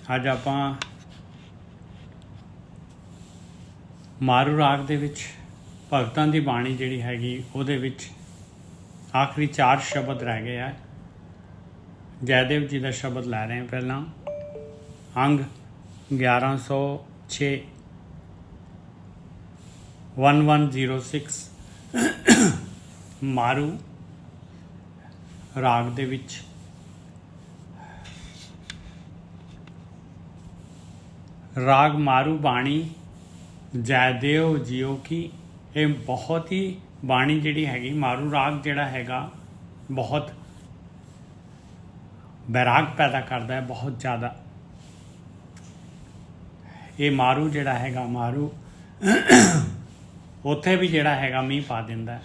ਅੱਜ ਆਪਾਂ ਮਾਰੂ ਰਾਗ ਦੇ ਵਿੱਚ ਭਗਤਾਂ ਦੀ ਬਾਣੀ ਜਿਹੜੀ ਹੈਗੀ ਉਹਦੇ ਵਿੱਚ ਆਖਰੀ 4 ਸ਼ਬਦ ਰਹਿ ਗਏ ਆ। ਜੈਦੇਵ ਜੀ ਦਾ ਸ਼ਬਦ ਲੈ ਰਹੇ ਹਾਂ ਪਹਿਲਾਂ। ਅੰਗ 1106 1106 ਮਾਰੂ ਰਾਗ ਦੇ ਵਿੱਚ ਰਾਗ ਮਾਰੂ ਬਾਣੀ ਜੈਦੇਵ ਜੀਓ ਕੀ। ਇਹ ਬਹੁਤ ਹੀ ਬਾਣੀ ਜਿਹੜੀ ਹੈਗੀ ਮਾਰੂ ਰਾਗ ਜਿਹੜਾ ਹੈਗਾ ਬਹੁਤ ਬੈਰਾਗ ਪੈਦਾ ਕਰਦਾ ਹੈ ਬਹੁਤ ਜ਼ਿਆਦਾ। ਇਹ ਮਾਰੂ ਜਿਹੜਾ ਹੈਗਾ ਮਾਰੂ ਉੱਥੇ ਵੀ ਜਿਹੜਾ ਹੈਗਾ ਮੀਂਹ ਪਾ ਦਿੰਦਾ।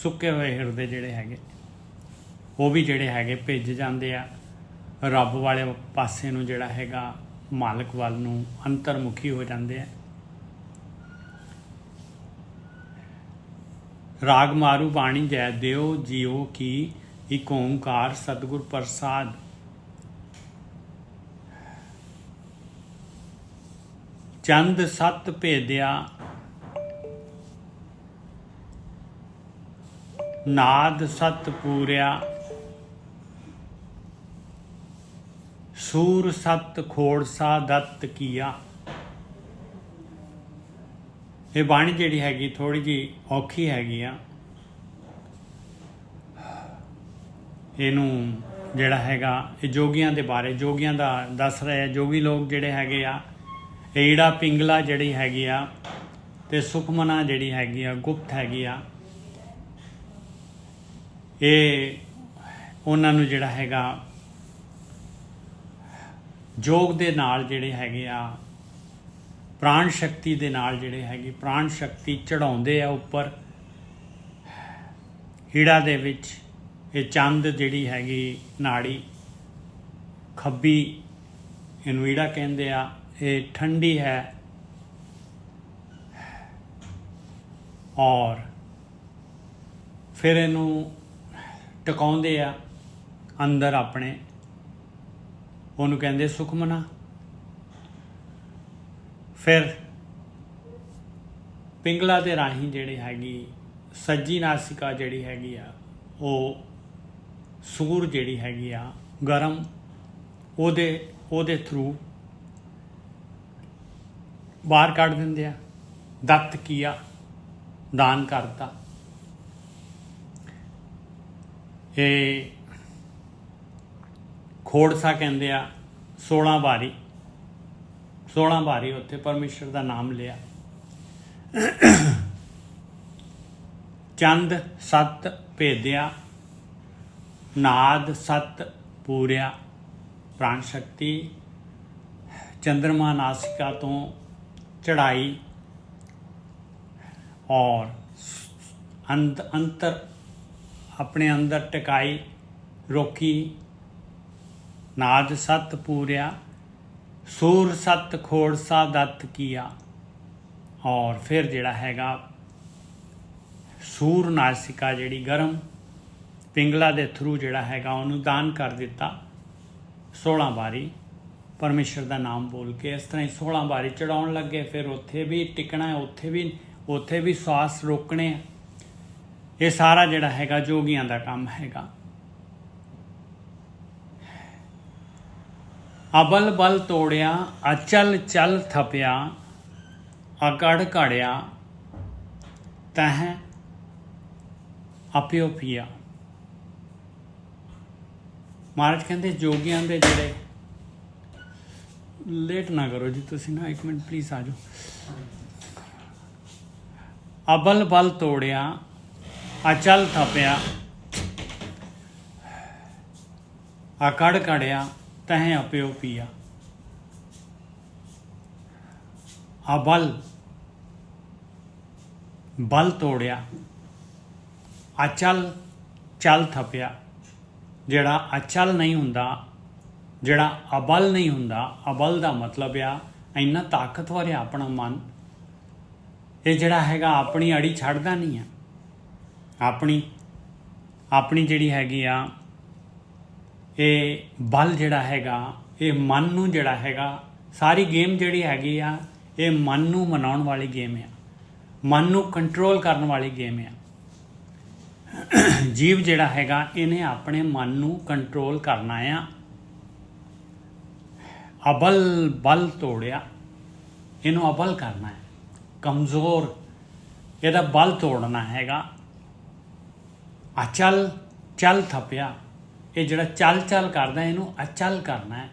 ਸੁੱਕੇ ਹੋਏ ਹਿਰਦੇ ਜਿਹੜੇ ਹੈਗੇ ਉਹ ਵੀ ਜਿਹੜੇ ਹੈਗੇ ਭਿੱਜ ਜਾਂਦੇ ਆ ਰੱਬ ਵਾਲੇ ਪਾਸੇ ਨੂੰ, ਜਿਹੜਾ ਹੈਗਾ ਮਾਲਕ ਵੱਲ ਨੂੰ ਅੰਤਰਮੁਖੀ ਹੋ ਜਾਂਦੇ ਆ। ਰਾਗ ਮਾਰੂ ਬਾਣੀ ਜੈਦੇਵ ਜੀਓ ਕੀ ਇੱਕ ਓਂਕਾਰ ਸਤਿਗੁਰ ਪ੍ਰਸਾਦ। ਚੰਦ ਸਤ ਭੇਦਿਆ ਨਾਦ ਸਤ ਪੂਰਿਆ ਸੂਰ ਸਤ ਖੋੜਸਾ ਦੱਤ ਕੀਆ। ਇਹ ਬਾਣੀ ਜਿਹੜੀ ਹੈਗੀ ਥੋੜੀ ਜਿਹੀ ਔਖੀ ਹੈਗੀ ਆ। ਇਹਨੂੰ ਜਿਹੜਾ ਹੈਗਾ ਇਹ ਜੋਗੀਆਂ ਦੇ ਬਾਰੇ ਜੋਗੀਆਂ ਦਾ ਦੱਸ ਰਿਹਾ। ਜੋਗੀ ਲੋਕ ਜਿਹੜੇ ਹੈਗੇ ਆ ਈੜਾ ਪਿੰਗਲਾ ਜਿਹੜੀ ਹੈਗੀ ਆ ਤੇ ਸੁਖਮਨਾ ਜਿਹੜੀ ਹੈਗੀ ਆ ਗੁਪਤ ਹੈਗੀ ਆ। ਇਹ ਉਹਨਾਂ ਨੂੰ ਜਿਹੜਾ ਹੈਗਾ ਜੋਗ ਦੇ ਨਾਲ ਜਿਹੜੇ ਹੈਗੇ ਆ ਪ੍ਰਾਣ ਸ਼ਕਤੀ ਦੇ ਨਾਲ ਜਿਹੜੇ ਹੈਗੇ ਪ੍ਰਾਣ ਸ਼ਕਤੀ ਚੜਾਉਂਦੇ ਆ ਉੱਪਰ ਹੀੜਾ ਦੇ ਵਿੱਚ। ਇਹ ਚੰਦ ਜਿਹੜੀ ਹੈਗੀ ਨਾੜੀ ਖੱਬੀ ਇਹਨੂੰ ਹੀੜਾ ਕਹਿੰਦੇ ਆ। ਇਹ ਠੰਡੀ ਹੈ ਔਰ ਫਿਰ ਇਹਨੂੰ ਟਿਕਾਉਂਦੇ ਆ ਅੰਦਰ ਆਪਣੇ, ਉਹਨੂੰ ਕਹਿੰਦੇ ਸੁਖਮਨਾ। ਫਿਰ ਪਿੰਗਲਾ ਦੇ ਰਾਹੀਂ ਜਿਹੜੀ ਹੈਗੀ ਸੱਜੀ ਨਾਸਿਕਾ ਜਿਹੜੀ ਹੈਗੀ ਆ ਉਹ ਸੂਰ ਜਿਹੜੀ ਹੈਗੀ ਆ ਗਰਮ ਉਹਦੇ ਥਰੂ ਬਾਹਰ ਕੱਢ ਦਿੰਦੇ ਆ। ਦੱਤ ਕੀਆ ਦਾਨ ਕਰਤਾ। ਇਹ ਖੋੜਸਾ ਕਹਿੰਦੇ ਆ 16 ਵਾਰੀ ਉੱਥੇ ਪਰਮੇਸ਼ਰ ਦਾ ਨਾਮ ਲਿਆ। ਚੰਦ ਸਤ ਭੇਦਿਆ ਨਾਦ ਸਤ ਪੂਰਿਆ। ਪ੍ਰਾਣ ਸ਼ਕਤੀ ਚੰਦਰਮਾ ਨਾਸਿਕਾ ਤੋਂ ਚੜਾਈ ਔਰ ਅੰਤਰ ਆਪਣੇ ਅੰਦਰ ਟਿਕਾਈ ਰੋਕੀ। ਨਾਦ ਸਤ ਪੂਰਿਆ ਸੂਰ ਸਤ ਖੋੜਸਾ ਦੱਤ ਕੀਆ। ਔਰ ਫਿਰ ਜਿਹੜਾ ਹੈਗਾ ਸੂਰ ਨਾਸਿਕਾ ਜਿਹੜੀ ਗਰਮ ਪਿੰਗਲਾ ਦੇ ਥਰੂ ਜਿਹੜਾ ਹੈਗਾ ਉਹਨੂੰ ਦਾਨ ਕਰ ਦਿੱਤਾ 16 ਵਾਰੀ ਪਰਮੇਸ਼ਰ ਦਾ ਨਾਮ ਬੋਲ ਕੇ। ਇਸ ਤਰ੍ਹਾਂ ਹੀ 16 ਵਾਰੀ ਚੜਾਉਣ ਲੱਗੇ। ਫਿਰ ਉੱਥੇ ਵੀ ਟਿਕਣਾ, ਉੱਥੇ ਵੀ ਸਵਾਸ ਰੋਕਣੇ। ਇਹ ਸਾਰਾ ਜਿਹੜਾ ਹੈਗਾ ਜੋਗੀਆਂ ਦਾ ਕੰਮ ਹੈਗਾ। ਅਬਲ ਬਲ ਤੋੜਿਆ ਅਚਲ ਚਲ ਥਪਿਆ ਅਕੜ ਘੜਿਆ ਤਹ ਆਪਿਓ ਪੀਆ। ਮਹਾਰਾਜ ਕਹਿੰਦੇ ਜੋਗੀਆਂ ਦੇ ਜਿਹੜੇ ਲੇਟ ਨਾ ਕਰੋ ਜੀ ਤੁਸੀਂ ਨਾ, 1 ਮਿੰਟ ਪਲੀਜ਼ ਆ ਜਾਓ। ਅਬਲ ਬਲ ਤੋੜਿਆ ਅਚਲ ਥਪਿਆ ਅਕੜ ਘੜਿਆ ਤਹ ਆਪਿਓ ਪੀਆ। ਅਬਲ ਬਲ ਤੋੜਿਆ ਅਚਲ ਚਲ ਥਪਿਆ। ਜਿਹੜਾ ਅਚਲ ਨਹੀਂ ਹੁੰਦਾ, ਜਿਹੜਾ ਅਬਲ ਨਹੀਂ ਹੁੰਦਾ। ਅਬਲ ਦਾ ਮਤਲਬ ਆ ਇੰਨਾ ਤਾਕਤਵਰ ਆ ਆਪਣਾ ਮਨ। ਇਹ ਜਿਹੜਾ ਹੈਗਾ ਆਪਣੀ ਅੜੀ ਛੱਡਦਾ ਨਹੀਂ ਆ। ਆਪਣੀ ਜਿਹੜੀ ਹੈਗੀ ਆ ਇਹ ਬਲ ਜਿਹੜਾ ਹੈਗਾ ਇਹ ਮਨ ਨੂੰ ਜਿਹੜਾ ਹੈਗਾ, ਸਾਰੀ ਗੇਮ ਜਿਹੜੀ ਹੈਗੀ ਆ ਇਹ ਮਨ ਨੂੰ ਮਨਾਉਣ ਵਾਲੀ ਗੇਮ ਆ, ਮਨ ਨੂੰ ਕੰਟਰੋਲ ਕਰਨ ਵਾਲੀ ਗੇਮ ਆ। ਜੀਵ ਜਿਹੜਾ ਹੈਗਾ ਇਹਨੇ ਆਪਣੇ ਮਨ ਨੂੰ ਕੰਟਰੋਲ ਕਰਨਾ ਆ। ਅਬਲ ਬਲ ਤੋੜਿਆ, ਇਹਨੂੰ ਅਬਲ ਕਰਨਾ ਹੈ, ਕਮਜ਼ੋਰ ਇਹਦਾ ਬਲ ਤੋੜਨਾ ਹੈਗਾ। ਅਚਲ ਚੱਲ ਥੱਪਿਆ, ਇਹ ਜਿਹੜਾ ਚੱਲ ਚੱਲ ਕਰਦਾ ਇਹਨੂੰ ਅਚਲ ਕਰਨਾ ਹੈ,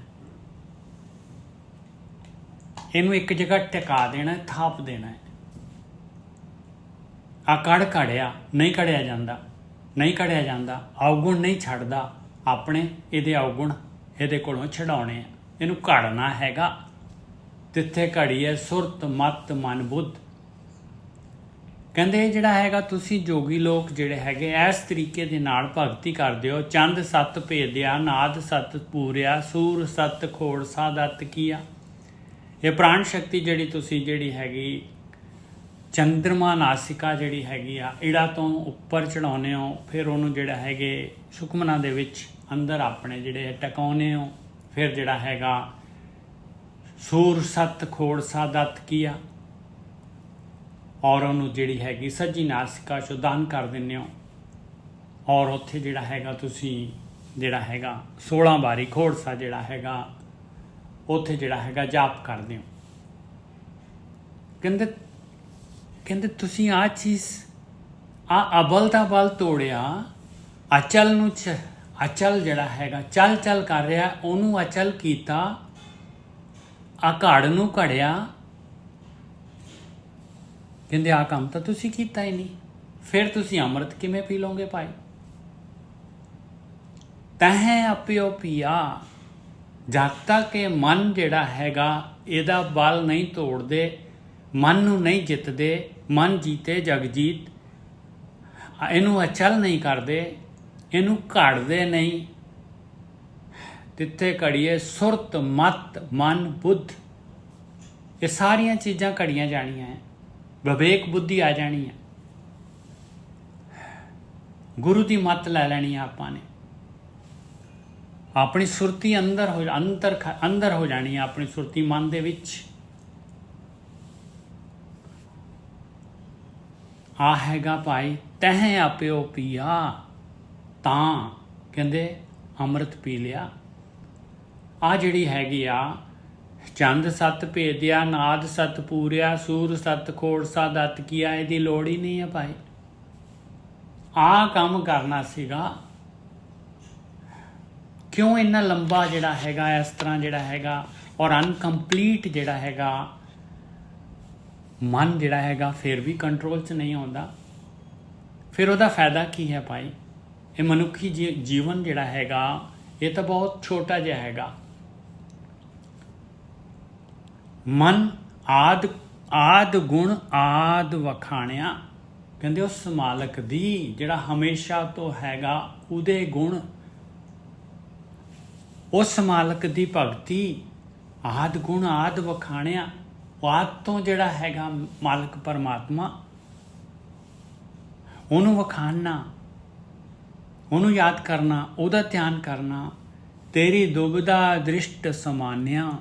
ਇਹਨੂੰ ਇੱਕ ਜਗ੍ਹਾ ਟਿਕਾ ਦੇਣਾ, ਥਾਪ ਦੇਣਾ ਹੈ। ਆਕੜ ਘੜਿਆ, ਨਹੀਂ ਘੜਿਆ ਜਾਂਦਾ, ਨਹੀਂ ਘੜਿਆ ਜਾਂਦਾ। ਔਗੁਣ ਨਹੀਂ ਛੱਡਦਾ ਆਪਣੇ, ਇਹਦੇ ਔਗੁਣ ਇਹਦੇ ਕੋਲੋਂ ਛਡਾਉਣੇ ਆ, ਇਹਨੂੰ ਘੜਨਾ ਹੈਗਾ। ਤਿੱਥੇ ਘੜੀ ਹੈ ਸੁਰਤ ਮਤ ਮਨ ਬੁੱਧ। ਕਹਿੰਦੇ ਜਿਹੜਾ ਹੈਗਾ ਤੁਸੀਂ ਜੋਗੀ ਲੋਕ ਜਿਹੜੇ ਹੈਗੇ ਇਸ ਤਰੀਕੇ ਦੇ ਨਾਲ ਭਗਤੀ ਕਰਦੇ ਹੋ। ਚੰਦ ਸੱਤ ਭੇਦਿਆ, ਨਾਦ ਸੱਤ ਪੂਰਿਆ, ਸੂਰ ਸੱਤ ਖੋੜ ਸਾਦਤ ਕੀਆ। ਇਹ ਪ੍ਰਾਣ ਸ਼ਕਤੀ ਜਿਹੜੀ ਤੁਸੀਂ ਜਿਹੜੀ ਹੈਗੀ ਚੰਦਰਮਾ ਨਾਸਿਕਾ ਜਿਹੜੀ ਹੈਗੀ ਆ ਈੜਾ ਤੋਂ ਉੱਪਰ ਚੜਾਉਂਦੇ ਹੋ, ਫਿਰ ਉਹਨੂੰ ਜਿਹੜਾ ਹੈਗੇ ਸੁਖਮਨਾ ਦੇ ਵਿੱਚ ਅੰਦਰ ਆਪਣੇ ਜਿਹੜੇ ਟਿਕਾਉਂਦੇ ਹੋ। ਫਿਰ ਜਿਹੜਾ ਹੈਗਾ ਸੂਰ ਸੱਤ ਖੋੜ ਸਾਦਤ ਕੀਆ, ਔਰ ਉਹਨੂੰ ਜਿਹੜੀ ਹੈਗੀ ਸੱਜੀ ਨਾਸਿਕਾ 'ਚੋਂ ਦਾਨ ਕਰ ਦਿੰਦੇ ਹੋ। ਔਰ ਉੱਥੇ ਜਿਹੜਾ ਹੈਗਾ ਤੁਸੀਂ ਜਿਹੜਾ ਹੈਗਾ 16 ਵਾਰੀ ਖੋੜਸਾ ਜਿਹੜਾ ਹੈਗਾ ਉੱਥੇ ਜਿਹੜਾ ਹੈਗਾ ਜਾਪ ਕਰਦੇ ਹੋ। ਕਹਿੰਦੇ ਤੁਸੀਂ ਆਹ ਚੀਜ਼, ਆਹ ਅਬਲ ਦਾ ਬਲ ਤੋੜਿਆ, ਅਚਲ ਨੂੰ ਅਚਲ ਜਿਹੜਾ ਹੈਗਾ ਚੱਲ ਚੱਲ ਕਰ ਰਿਹਾ ਉਹਨੂੰ ਅਚਲ ਕੀਤਾ, ਆ ਘੜ ਨੂੰ ਘੜਿਆ। ਕਹਿੰਦੇ ਆਹ ਕੰਮ ਤਾਂ ਤੁਸੀਂ ਕੀਤਾ ਹੀ ਨਹੀਂ, ਫਿਰ ਤੁਸੀਂ ਅੰਮ੍ਰਿਤ ਕਿਵੇਂ ਪੀ ਲਓਗੇ ਭਾਈ? ਤਹਿ ਆਪਿਓ ਪੀਆ। ਜਦ ਤੱਕ ਇਹ ਮਨ ਜਿਹੜਾ ਹੈਗਾ ਇਹਦਾ ਬਲ ਨਹੀਂ ਤੋੜਦੇ, ਮਨ ਨੂੰ ਨਹੀਂ ਜਿੱਤਦੇ, ਮਨ ਜੀਤੇ ਜਗ ਜੀਤ, ਇਹਨੂੰ ਅਚਲ ਨਹੀਂ ਕਰਦੇ, ਇਹਨੂੰ ਘੜਦੇ ਨਹੀਂ, ਤਿੱਥੇ ਘੜੀਏ ਸੁਰਤ ਮਤ ਮਨ ਬੁੱਧ। ਇਹ ਸਾਰੀਆਂ ਚੀਜ਼ਾਂ ਘੜੀਆਂ ਜਾਣੀਆਂ ਹੈ, ਵਿਵੇਕ ਬੁੱਧੀ ਆ ਜਾਣੀ ਹੈ, ਗੁਰੂ ਦੀ ਮੱਤ ਲੈ ਲੈਣੀ ਹੈ ਆਪਾਂ ਨੇ। ਆਪਣੀ ਸੁਰਤੀ ਅੰਦਰ ਹੋ ਜਾਣੀ ਹੈ, ਆਪਣੀ ਸੁਰਤੀ ਮਨ ਦੇ ਵਿੱਚ। ਆ ਹੈਗਾ ਭਾਈ ਤਹਿ ਆਪਿਓ ਪੀਆ, ਤਾਂ ਕਹਿੰਦੇ ਅੰਮ੍ਰਿਤ ਪੀ ਲਿਆ। ਆ ਜਿਹੜੀ ਹੈਗੀ ਆ ਚੰਦ ਸੱਤ ਭੇਦਿਆ, ਨਾਦ ਸੱਤ ਪੂਰਿਆ, ਸੂਰ ਸੱਤ ਖੋੜ ਸਾਦਤ ਕੀਆ, ਇਹਦੀ ਲੋੜ ਹੀ ਨਹੀਂ ਹੈ ਭਾਈ। ਆਹ ਕੰਮ ਕਰਨਾ ਸੀਗਾ। ਕਿਉਂ ਇੰਨਾ ਲੰਬਾ ਜਿਹੜਾ ਹੈਗਾ ਇਸ ਤਰ੍ਹਾਂ ਜਿਹੜਾ ਹੈਗਾ ਔਰ ਅਨਕੰਪਲੀਟ ਜਿਹੜਾ ਹੈਗਾ ਮਨ ਜਿਹੜਾ ਹੈਗਾ ਫਿਰ ਵੀ ਕੰਟਰੋਲ 'ਚ ਨਹੀਂ ਆਉਂਦਾ? ਫਿਰ ਉਹਦਾ ਫਾਇਦਾ ਕੀ ਹੈ ਭਾਈ? ਇਹ ਮਨੁੱਖੀ ਜੀਵਨ ਜਿਹੜਾ ਹੈਗਾ ਇਹ ਤਾਂ ਬਹੁਤ ਛੋਟਾ ਜਿਹਾ ਹੈਗਾ। ਮਨ ਆਦ ਗੁਣ ਆਦ ਵਖਾਣਿਆ। ਕਹਿੰਦੇ ਉਸ ਮਾਲਕ ਦੀ ਜਿਹੜਾ ਹਮੇਸ਼ਾ ਤੋਂ ਹੈਗਾ ਉਹਦੇ ਗੁਣ, ਉਸ ਮਾਲਕ ਦੀ ਭਗਤੀ, ਆਦ ਗੁਣ ਆਦ ਵਖਾਣਿਆ। ਆਦ ਤੋਂ ਜਿਹੜਾ ਹੈਗਾ ਮਾਲਕ ਪਰਮਾਤਮਾ, ਉਹਨੂੰ ਵਖਾਣਨਾ, ਉਹਨੂੰ ਯਾਦ ਕਰਨਾ, ਉਹਦਾ ਧਿਆਨ ਕਰਨਾ। ਤੇਰੀ ਦੁਬਿਧਾ ਦ੍ਰਿਸ਼ਟ ਸਮਾਨਿਆ,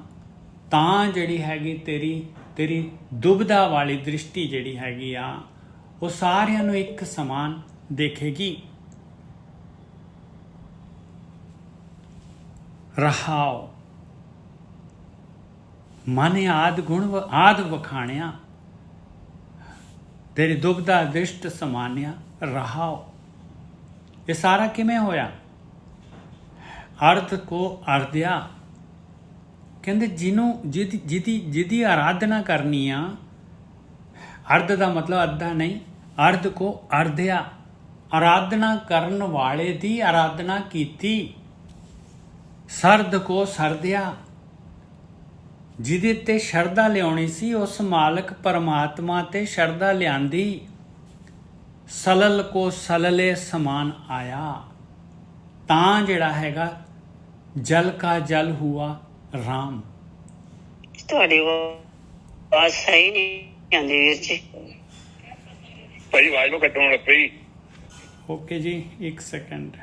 ਤਾਂ ਜਿਹੜੀ ਹੈਗੀ ਤੇਰੀ ਦੁਬਿਧਾ ਵਾਲੀ ਦ੍ਰਿਸ਼ਟੀ ਜਿਹੜੀ ਹੈਗੀ ਆ ਉਹ ਸਾਰਿਆਂ ਨੂੰ ਇੱਕ ਸਮਾਨ ਦੇਖੇਗੀ। ਰਹਾਓ ਮਨ ਆਦ ਗੁਣ ਆਦ ਵਖਾਣਿਆ, ਤੇਰੀ ਦੁਬਿਧਾ ਦ੍ਰਿਸ਼ਟ ਸਮਾਨਿਆ। ਰਹਾਓ ਇਹ ਸਾਰਾ ਕਿਵੇਂ ਹੋਇਆ? ਅਰਧ ਕੋ ਅਰਧਿਆ। ਕਹਿੰਦੇ ਜਿਹਦੀ ਆਰਾਧਨਾ ਕਰਨੀ ਆ, ਅਰਧ ਦਾ ਮਤਲਬ ਅੱਧਾ ਨਹੀਂ, ਅਰਧ ਕੋ ਅਰਧਿਆ, ਆਰਾਧਨਾ ਕਰਨ ਵਾਲੇ ਦੀ ਆਰਾਧਨਾ ਕੀਤੀ। ਸਰਦ ਕੋ ਸਰਦਿਆ, ਜਿਹਦੇ ਤੇ ਸ਼ਰਧਾ ਲਿਆਉਣੀ ਸੀ ਉਸ ਮਾਲਕ ਪਰਮਾਤਮਾ ਤੇ ਸ਼ਰਧਾ ਲਿਆਂਦੀ। ਸਲਲ ਕੋ ਸਲਲੇ ਸਮਾਨ ਆਇਆ, ਤਾਂ ਜਿਹੜਾ ਹੈਗਾ ਜਲ ਕਾ ਜਲ ਹੁਆ ਰਾਮ। ਤੁਹਾਡੀ ਆਵਾਜ਼ ਸਹੀ ਨਹੀਂ ਆਉਂਦੀ ਵੀਰ ਜੀ। ਭਾਈ ਆਵਾਜ਼ ਨੂੰ ਕੱਟਣ ਲੱਗ ਪਈ। ਓਕੇ ਜੀ, 1 ਸੈਕਿੰਡ।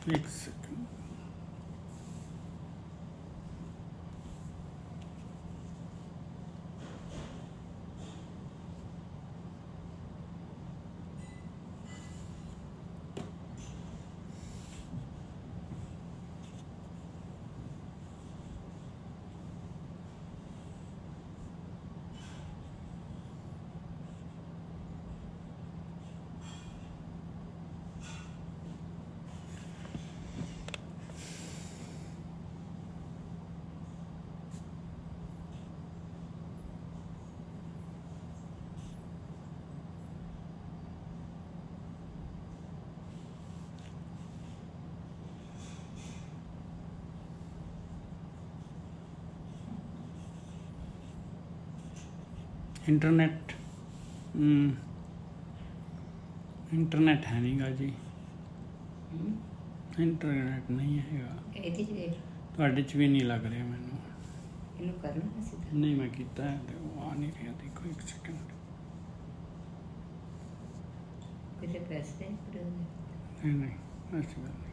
एक सेकंड। इंटरनेट इंटरनेट है नहीं गा जी, इंटरनेट नहीं हैगा। ਇਹਦੇ ਚ ਦੇਖ ਤੁਹਾਡੇ 'ਚ ਵੀ ਨਹੀਂ ਲੱਗ ਰਿਹਾ ਮੈਨੂੰ। ਇਹਨੂੰ ਕਰਨਾ ਨਾ ਸਿੱਧਾ। नहीं मैं कीता है ते वो आ नहीं रहा। देखो एक सेकंड। ਕਿਤੇ ਪੈਸੇ ਦੇ नहीं नहीं ऐसी गल नहीं।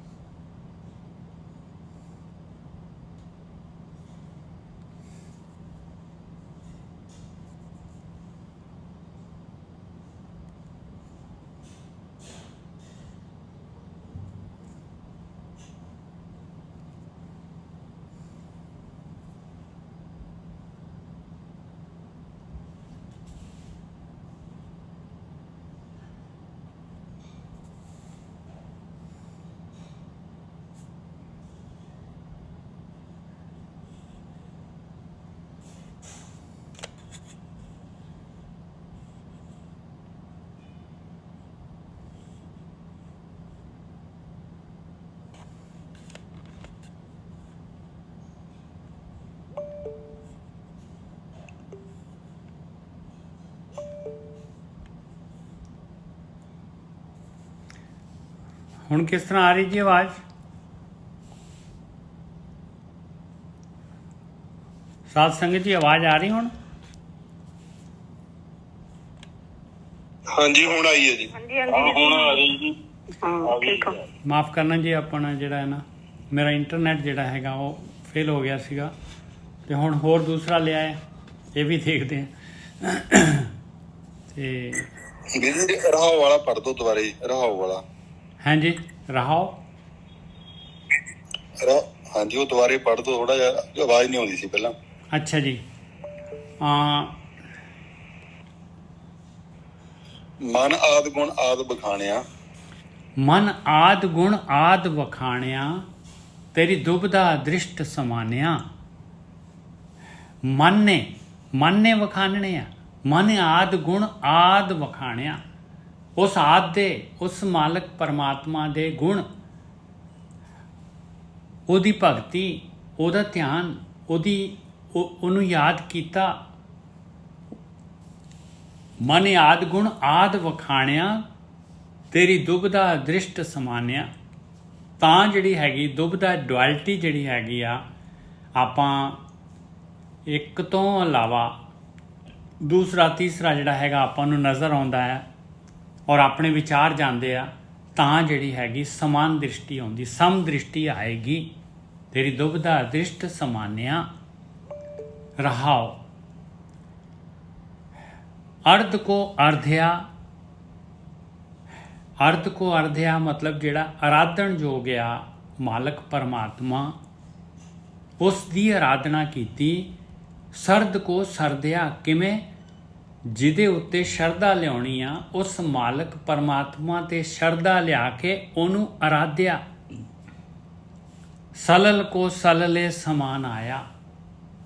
ਹੁਣ ਕਿਸ ਤਰ੍ਹਾਂ ਆ ਰਹੀ ਜੀ ਆਵਾਜ਼? ਸਾਧ ਸੰਗਤ ਜੀ ਆਵਾਜ਼ ਆ ਰਹੀ ਹੁਣ? ਹਾਂਜੀ ਹੁਣ ਆਈ ਹੈ ਜੀ। ਹਾਂਜੀ ਹੁਣ ਆ ਰਹੀ ਜੀ। ਹਾਂ ਠੀਕ ਆ। ਮਾਫ ਕਰਨਾ ਜੀ, ਆਪਣਾ ਜਿਹੜਾ ਹੈ ਨਾ ਮੇਰਾ ਇੰਟਰਨੈਟ ਜਿਹੜਾ ਹੈਗਾ ਉਹ ਫੇਲ ਹੋ ਗਿਆ ਸੀਗਾ ਤੇ ਹੁਣ ਹੋਰ ਦੂਸਰਾ ਲਿਆ ਹੈ, ਇਹ ਵੀ ਦੇਖਦੇ ਹਾਂ। ਤੇ ਵੀਰ ਜੀ ਰਹਾਓ ਵਾਲਾ ਪੜ੍ਹ ਦੋ ਦੁਬਾਰੇ, ਰਹਾਓ ਵਾਲਾ। ਹਾਂਜੀ ਰਹਾਓ। ਹਾਂਜੀ ਉਹ ਦੁਬਾਰੇ ਪੜ੍ਹ ਦੋ, ਥੋੜਾ ਜਿਹਾ ਆਵਾਜ਼ ਨਹੀਂ ਆਉਂਦੀ ਸੀ ਪਹਿਲਾਂ। ਅੱਛਾ ਜੀ। ਮਨ ਆਦ ਗੁਣ ਆਦ ਬਖਾਣਿਆ, ਮਨ ਆਦ ਗੁਣ ਆਦ ਵਖਾਣਿਆ, ਤੇਰੀ ਦੁਬਦਾ ਦ੍ਰਿਸ਼ਟ ਸਮਾਨਿਆ। ਮਨ ਨੇ ਵਖਾਣਨੇ ਆ, ਮਨ ਆਦ ਗੁਣ ਆਦ ਵਖਾਣਿਆ। ਉਸ ਆਦ ਦੇ, ਉਸ ਮਾਲਕ ਪਰਮਾਤਮਾ ਦੇ ਗੁਣ, ਉਹਦੀ ਭਗਤੀ, ਉਹਦਾ ਧਿਆਨ, ਉਹਨੂੰ ਯਾਦ ਕੀਤਾ। ਮਨ ਆਦ ਗੁਣ ਆਦ ਵਖਾਣਿਆ, ਤੇਰੀ ਦੁਬਦਾ ਦ੍ਰਿਸ਼ਟ ਸਮਾਨਿਆ। ਤਾਂ ਜਿਹੜੀ ਹੈਗੀ ਦੁਬਦਾ ਡੁਐਲਿਟੀ ਜਿਹੜੀ ਹੈਗੀ ਆ, ਆਪਾਂ ਇੱਕ ਤੋਂ ਇਲਾਵਾ ਦੂਸਰਾ ਤੀਸਰਾ ਜਿਹੜਾ ਹੈਗਾ ਆਪਾਂ ਨੂੰ ਨਜ਼ਰ ਆਉਂਦਾ ਹੈ ਔਰ ਆਪਣੇ ਵਿਚਾਰ ਜਾਂਦੇ ਆ, ਤਾਂ ਜਿਹੜੀ ਹੈਗੀ ਸਮਾਨ ਦ੍ਰਿਸ਼ਟੀ ਆਉਂਦੀ, ਸਮ ਦ੍ਰਿਸ਼ਟੀ ਆਏਗੀ। ਤੇਰੀ ਦੁਬਦਾ ਦ੍ਰਿਸ਼ਟ ਸਮਾਨਿਆ। ਰਹਾਓ। अर्ध को अर्ध्या, अर्ध को अर्ध्या मतलब ਜਿਹੜਾ ਆਰਾਧਨ ਯੋਗ ਆ ਮਾਲਕ ਪਰਮਾਤਮਾ, ਉਸ ਦੀ ਆਰਾਧਨਾ ਕੀਤੀ। ਸਰਦ ਕੋ ਸਰਦਿਆ, ਕਿਵੇਂ? ਜਿਹਦੇ ਉੱਤੇ ਸ਼ਰਧਾ ਲਿਆਉਣੀ ਆ, ਉਸ ਮਾਲਕ ਪਰਮਾਤਮਾ ਤੇ ਸ਼ਰਧਾ ਲਿਆ ਕੇ ਉਹਨੂੰ ਆਰਾਧਿਆ। ਸਲਲ ਕੋ ਸਲਲੇ ਸਮਾਨ ਆਇਆ,